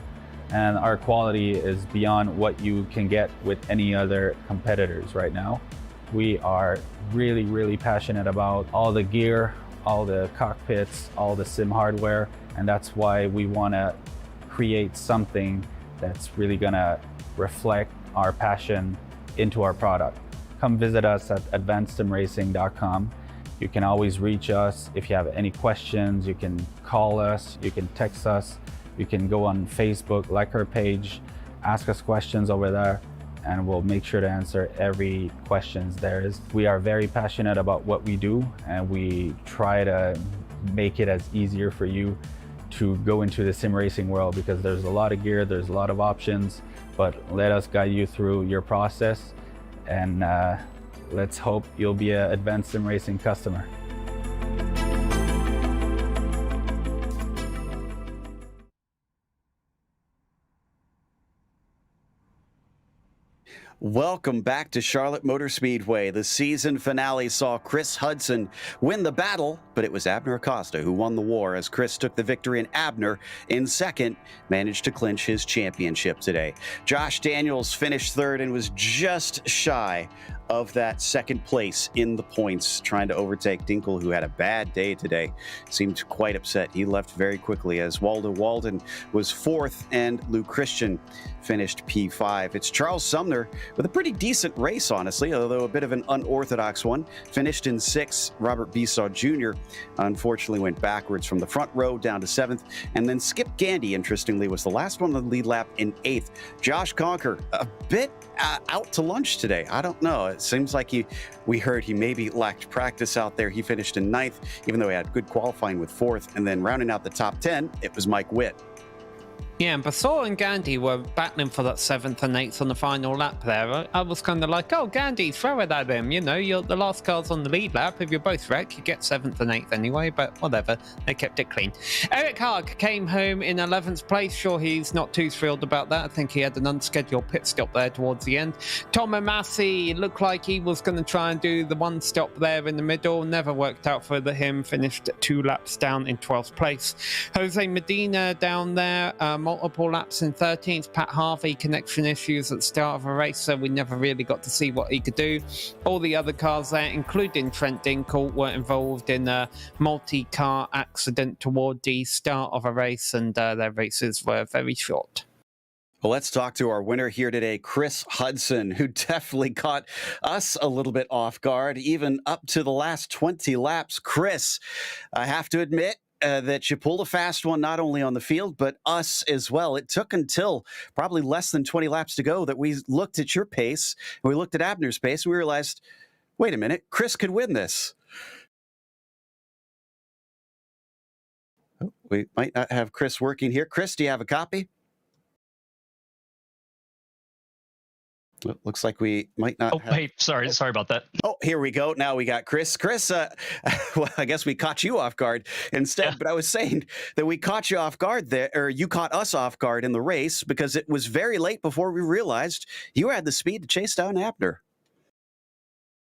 And our quality is beyond what you can get with any other competitors right now. We are really, really passionate about all the gear, all the cockpits, all the sim hardware, and that's why we want to create something that's really gonna reflect our passion into our product. Come visit us at advancedsimracing.com. You can always reach us if you have any questions. You can call us, you can text us, you can go on Facebook, like our page, ask us questions over there, and we'll make sure to answer every questions there is. We are very passionate about what we do, and we try to make it as easier for you to go into the sim racing world, because there's a lot of gear, there's a lot of options, but let us guide you through your process, and let's hope you'll be an Advanced Sim Racing customer. Welcome back to Charlotte Motor Speedway. The season finale saw Chris Hudson win the battle, but it was Abner Acosta who won the war as Chris took the victory and Abner, in second, managed to clinch his championship today. Josh Daniels finished third and was just shy of that second place in the points, trying to overtake Dinkle, who had a bad day today. Seemed quite upset. He left very quickly as Waldo Walden was fourth and Lou Christian finished P5. It's Charles Sumner with a pretty decent race, honestly, although a bit of an unorthodox one. Finished in sixth. Robert Besaw Jr. unfortunately went backwards from the front row down to seventh. And then Skip Gandy, interestingly, was the last one on the lead lap in eighth. Josh Conker, a bit out to lunch today. I don't know. It seems like we heard he maybe lacked practice out there. He finished in ninth, even though he had good qualifying with fourth. And then rounding out the top 10, it was Mike Witt. Yeah, and Basaur and Gandhi were battling for that 7th and 8th on the final lap there. I was kind of like, oh, Gandhi, throw it at him. You know, you're the last car's on the lead lap. If you're both wrecked, you get 7th and 8th anyway, but whatever. They kept it clean. Eric Haag came home in 11th place. Sure, he's not too thrilled about that. I think he had an unscheduled pit stop there towards the end. Tom Amassi looked like he was going to try and do the one stop there in the middle. Never worked out for him. Finished 2 laps down in 12th place. Jose Medina down there, multiple laps in 13th. Pat Harvey, connection issues at the start of a race, so we never really got to see what he could do. All the other cars there, including Trent Dinkle, were involved in a multi-car accident toward the start of a race, and their races were very short. Well, let's talk to our winner here today, Chris Hudson, who definitely caught us a little bit off guard, even up to the last 20 laps. Chris, I have to admit, that you pulled a fast one, not only on the field, but us as well. It took until probably less than 20 laps to go that we looked at your pace, and we looked at Abner's pace, and we realized, wait a minute, Chris could win this. Oh, we might not have Chris working here. Chris, do you have a copy? Well, looks like we might not have... Hey, sorry about that. Oh, here we go. Now we got Chris. Chris, well, I guess we caught you off guard instead, yeah. But I was saying that we caught you off guard there, or you caught us off guard in the race because it was very late before we realized you had the speed to chase down Abner.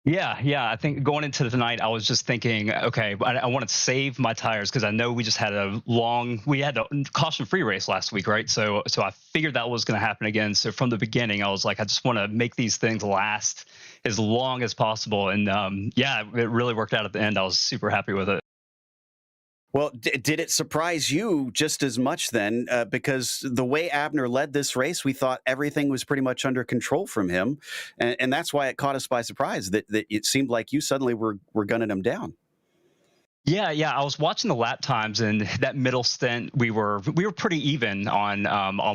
Yeah. I think going into tonight, I was just thinking, okay, I want to save my tires because I know we just had we had a caution-free race last week, right? So I figured that was going to happen again. So from the beginning, I was like, I just want to make these things last as long as possible. And yeah, it really worked out at the end. I was super happy with it. Well, did it surprise you just as much then? Because the way Abner led this race, we thought everything was pretty much under control from him. And that's why it caught us by surprise, that it seemed like you suddenly were gunning him down. Yeah. I was watching the lap times, and that middle stint, we were pretty even on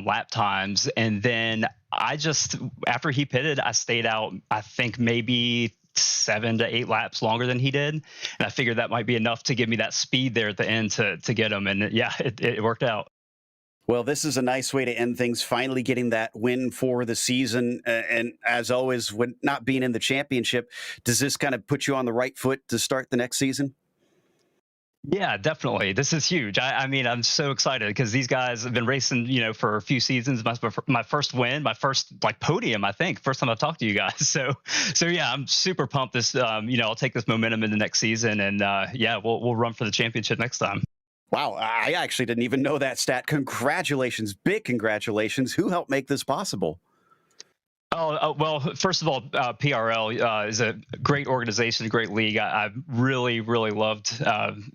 lap times. And then after he pitted, I stayed out, I think maybe 7 to 8 laps longer than he did, and I figured that might be enough to give me that speed there at the end to get him, and yeah, it worked out. Well, this is a nice way to end things, finally getting that win for the season, and as always, when not being in the championship, does this kind of put you on the right foot to start the next season? Yeah, definitely. This is huge. I mean, I'm so excited because these guys have been racing, for a few seasons. My first win, my first podium, I think. First time I've talked to you guys. So yeah, I'm super pumped. I'll take this momentum in the next season, and yeah, we'll run for the championship next time. Wow, I actually didn't even know that stat. Congratulations, big congratulations. Who helped make this possible? Oh, well, first of all, PRL is a great organization, a great league. I really, really loved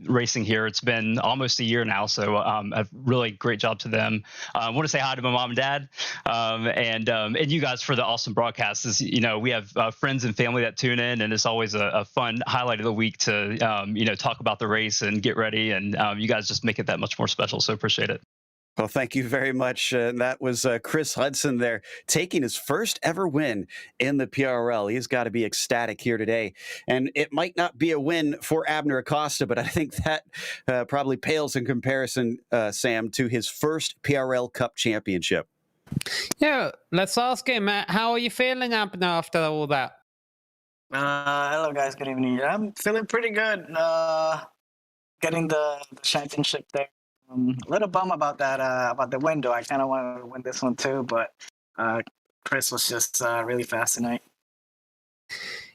racing here. It's been almost a year now, so a really great job to them. I want to say hi to my mom and dad, and you guys for the awesome broadcasts. We have friends and family that tune in, and it's always a fun highlight of the week to talk about the race and get ready. And you guys just make it that much more special. So appreciate it. Well, thank you very much. That was Chris Hudson there, taking his first ever win in the PRL. He's got to be ecstatic here today. And it might not be a win for Abner Acosta, but I think that probably pales in comparison, Sam, to his first PRL Cup championship. Yeah, let's ask him, how are you feeling, Abner, after all that? Hello, guys. Good evening. I'm feeling pretty good. Getting the championship there. A little bum about that, about the window. I kind of want to win this one too, but Chris was just really fast tonight.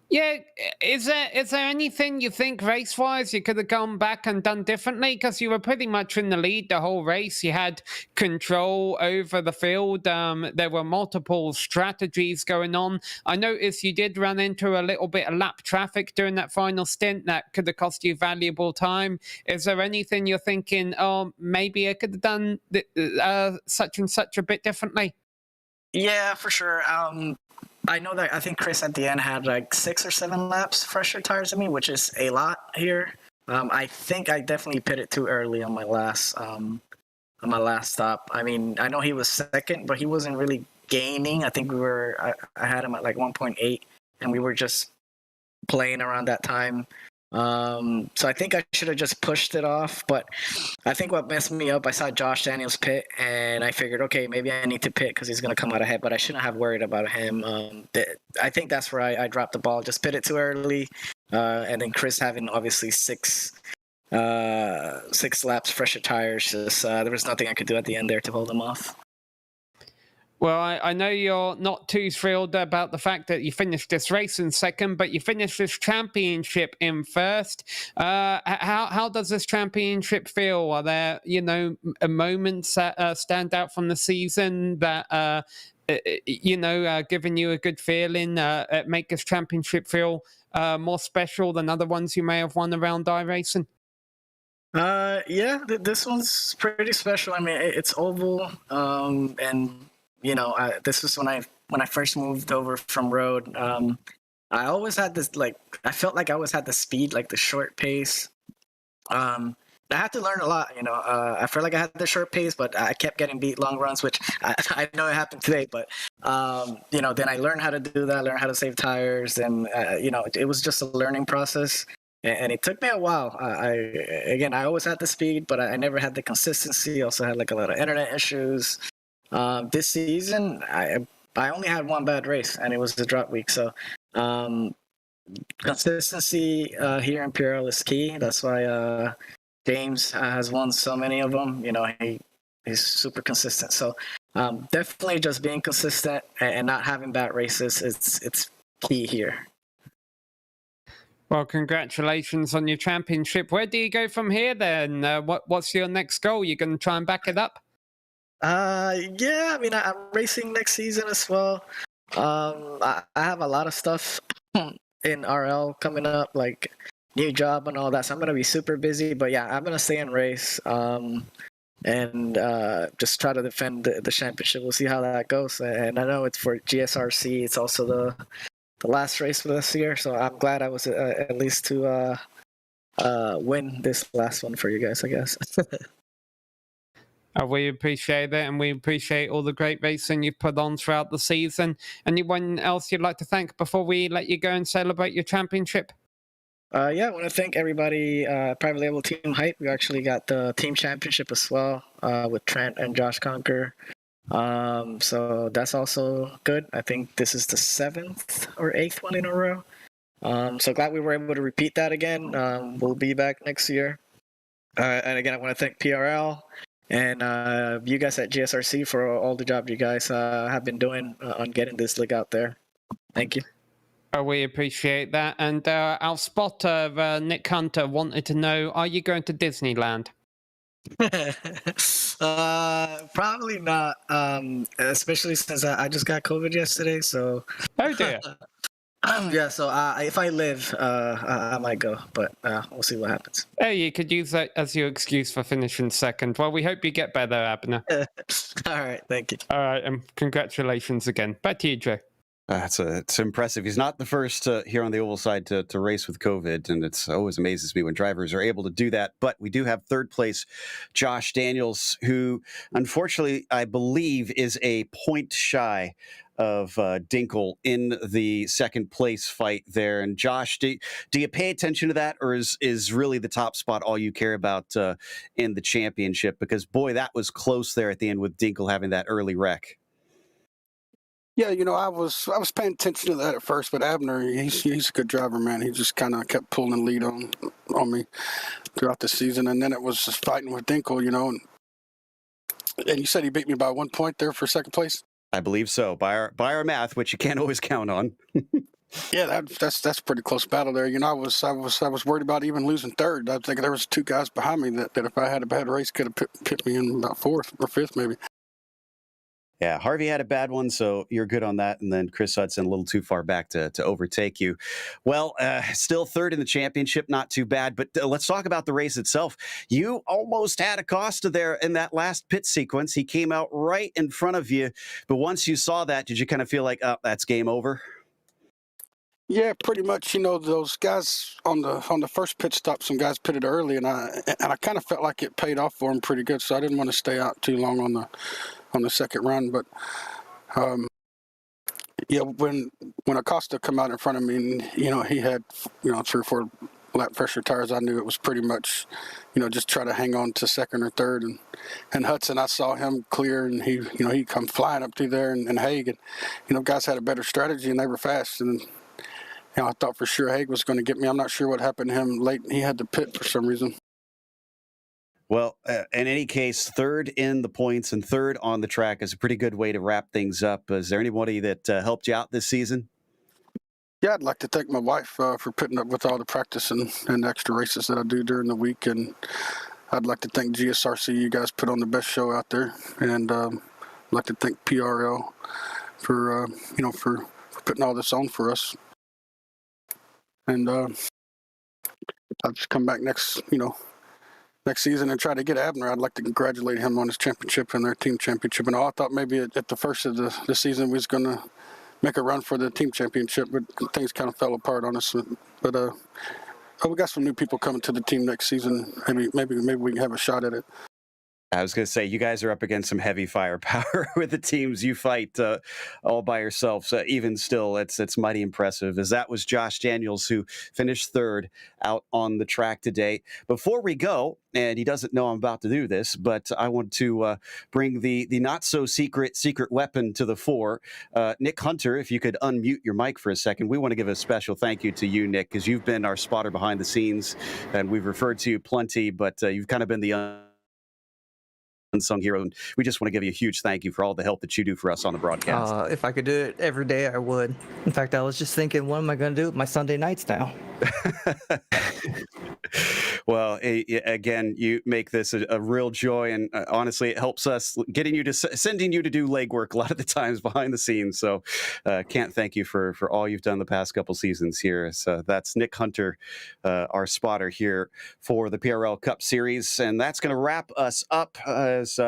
Yeah, is there anything you think race-wise you could have gone back and done differently? Because you were pretty much in the lead the whole race. You had control over the field. There were multiple strategies going on. I noticed you did run into a little bit of lap traffic during that final stint that could have cost you valuable time. Is there anything you're thinking, oh, maybe I could have done such and such a bit differently? Yeah, for sure. I know that I think Chris at the end had like 6 or 7 laps fresher tires than me, which is a lot here. I think I definitely pitted too early on my last stop. I mean, I know he was second, but he wasn't really gaining. I think I had him at like 1.8, and we were just playing around that time. So I think I should have just pushed it off, but I think what messed me up, I saw Josh Daniels pit, and I figured, okay, maybe I need to pit because he's going to come out ahead, but I shouldn't have worried about him. I think that's where I dropped the ball, just pit it too early, and then Chris having obviously 6 laps fresher tires, just there was nothing I could do at the end there to hold him off. Well, I know you're not too thrilled about the fact that you finished this race in second, but you finished this championship in first. How does this championship feel? Are there, moments that stand out from the season that, giving you a good feeling, make this championship feel more special than other ones you may have won around iRacing? Yeah, this one's pretty special. I mean, it's oval, and this was when I first moved over from road. I always had this, I felt like I always had the speed, like the short pace. I had to learn a lot, I felt like I had the short pace, but I kept getting beat long runs, which I know it happened today, but, then I learned how to do that, learned how to save tires, and, it was just a learning process. And it took me a while. I always had the speed, but I never had the consistency. Also had like a lot of internet issues. This season, I only had one bad race, and it was the drop week. So consistency here in PRL is key. That's why James has won so many of them. He's super consistent. So definitely just being consistent and not having bad races, it's key here. Well, congratulations on your championship. Where do you go from here then? What's your next goal? You going to try and back it up? Yeah, I mean, I'm racing next season as well. I have a lot of stuff in RL coming up, like new job and all that, so I'm going to be super busy. But yeah, I'm going to stay and race and just try to defend the championship. We'll see how that goes. And I know it's for GSRC. It's also the last race for this year, so I'm glad I was at least to win this last one for you guys, I guess. We appreciate it, and we appreciate all the great racing you've put on throughout the season. Anyone else you'd like to thank before we let you go and celebrate your championship? Yeah, I want to thank everybody. Private Label Team Hype. We actually got the team championship as well with Trent and Josh Conker. So that's also good. I think this is the 7th or 8th one in a row. So glad we were able to repeat that again. We'll be back next year. And again, I want to thank PRL and you guys at GSRC for all the job you guys have been doing on getting this league out there. Thank you. We appreciate that. And our spotter, Nick Hunter, wanted to know, are you going to Disneyland? Probably not, especially since I just got COVID yesterday, so oh dear. Yeah, so if I live, I might go, but we'll see what happens. Hey, you could use that as your excuse for finishing second. Well, we hope you get better, Abner. All right, thank you. All right, and congratulations again. Back to you, Joe. It's impressive. He's not the first here on the oval side to race with COVID, and it's always amazes me when drivers are able to do that. But we do have third place Josh Daniels, who unfortunately I believe is a point shy of Dinkle in the second place fight there. And Josh, do you pay attention to that, or is really the top spot all you care about in the championship? Because boy, that was close there at the end with Dinkle having that early wreck. Yeah, I was paying attention to that at first, but Abner, he's a good driver, man. He just kind of kept pulling the lead on me throughout the season, and then it was just fighting with Dinkle, and you said he beat me by 1 point there for second place? I believe so. By our math, which you can't always count on. Yeah, that's a pretty close battle there. You know, I was worried about even losing third. I think there was two guys behind me that if I had a bad race could have put me in about fourth or fifth maybe. Yeah, Harvey had a bad one, so you're good on that. And then Chris Hudson a little too far back to overtake you. Well, still third in the championship, not too bad. But let's talk about the race itself. You almost had Acosta there in that last pit sequence. He came out right in front of you. But once you saw that, did you kind of feel like, oh, that's game over? Yeah, pretty much. You know, those guys on the first pit stop, some guys pitted early, and I kind of felt like it paid off for them pretty good. So I didn't want to stay out too long on the second run. But yeah, when Acosta come out in front of me, and he had 3 or 4 lap pressure tires, I knew it was pretty much just try to hang on to second or third. And Hudson, I saw him clear, and he come flying up through there, and Haig, and guys had a better strategy and they were fast. And I thought for sure Haig was going to get me. I'm not sure what happened to him late. He had to pit for some reason. Well, in any case, third in the points and third on the track is a pretty good way to wrap things up. Is there anybody that helped you out this season? Yeah, I'd like to thank my wife for putting up with all the practice and extra races that I do during the week. And I'd like to thank GSRC. You guys put on the best show out there. And I'd like to thank PRL for putting all this on for us. And I'll just come back next season and try to get Abner. I'd like to congratulate him on his championship and their team championship. And I thought maybe at the first of the season we was going to make a run for the team championship, but things kind of fell apart on us. But we got some new people coming to the team next season. Maybe we can have a shot at it. I was going to say, you guys are up against some heavy firepower with the teams you fight all by yourselves. Even still, it's mighty impressive, as that was Josh Daniels, who finished third out on the track today. Before we go, and he doesn't know I'm about to do this, but I want to bring the not-so-secret weapon to the fore. Nick Hunter, if you could unmute your mic for a second. We want to give a special thank you to you, Nick, because you've been our spotter behind the scenes, and we've referred to you plenty, but you've kind of been the unsung hero, and we just want to give you a huge thank you for all the help that you do for us on the broadcast. If I could do it every day, I would. In fact, I was just thinking, what am I going to do with my Sunday nights now? Well, again, you make this a real joy, and honestly, it helps us sending you to do legwork a lot of the times behind the scenes. So, can't thank you for all you've done the past couple seasons here. So that's Nick Hunter, our spotter here for the PRL Cup Series, and that's going to wrap us up. As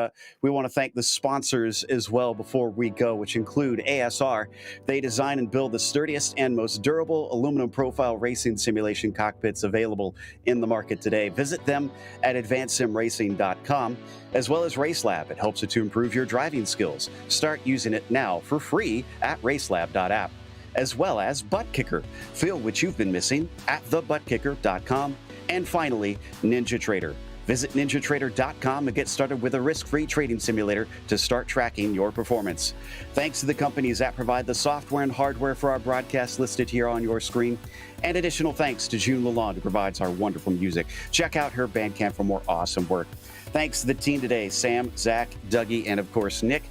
we want to thank the sponsors as well before we go, which include ASR. They design and build the sturdiest and most durable aluminum profile racing simulation cockpits available in the market today. Visit them at advancedsimracing.com, as well as RaceLab. It helps you to improve your driving skills. Start using it now for free at RaceLab.app, as well as ButtKicker. Feel what you've been missing at thebuttkicker.com. And finally, NinjaTrader. Visit NinjaTrader.com and get started with a risk-free trading simulator to start tracking your performance. Thanks to the companies that provide the software and hardware for our broadcast listed here on your screen. And additional thanks to June Lalonde, who provides our wonderful music. Check out her Bandcamp for more awesome work. Thanks to the team today, Sam, Zach, Dougie, and of course, Nick.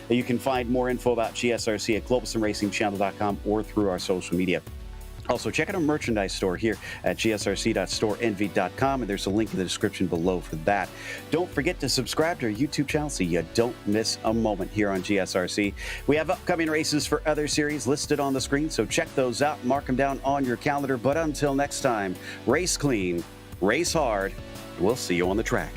You can find more info about GSRC at globalsimracingchannel.com or through our social media. Also, check out our merchandise store here at gsrc.storeenvy.com, and there's a link in the description below for that. Don't forget to subscribe to our YouTube channel so you don't miss a moment here on GSRC. We have upcoming races for other series listed on the screen, so check those out, mark them down on your calendar. But until next time, race clean, race hard, and we'll see you on the track.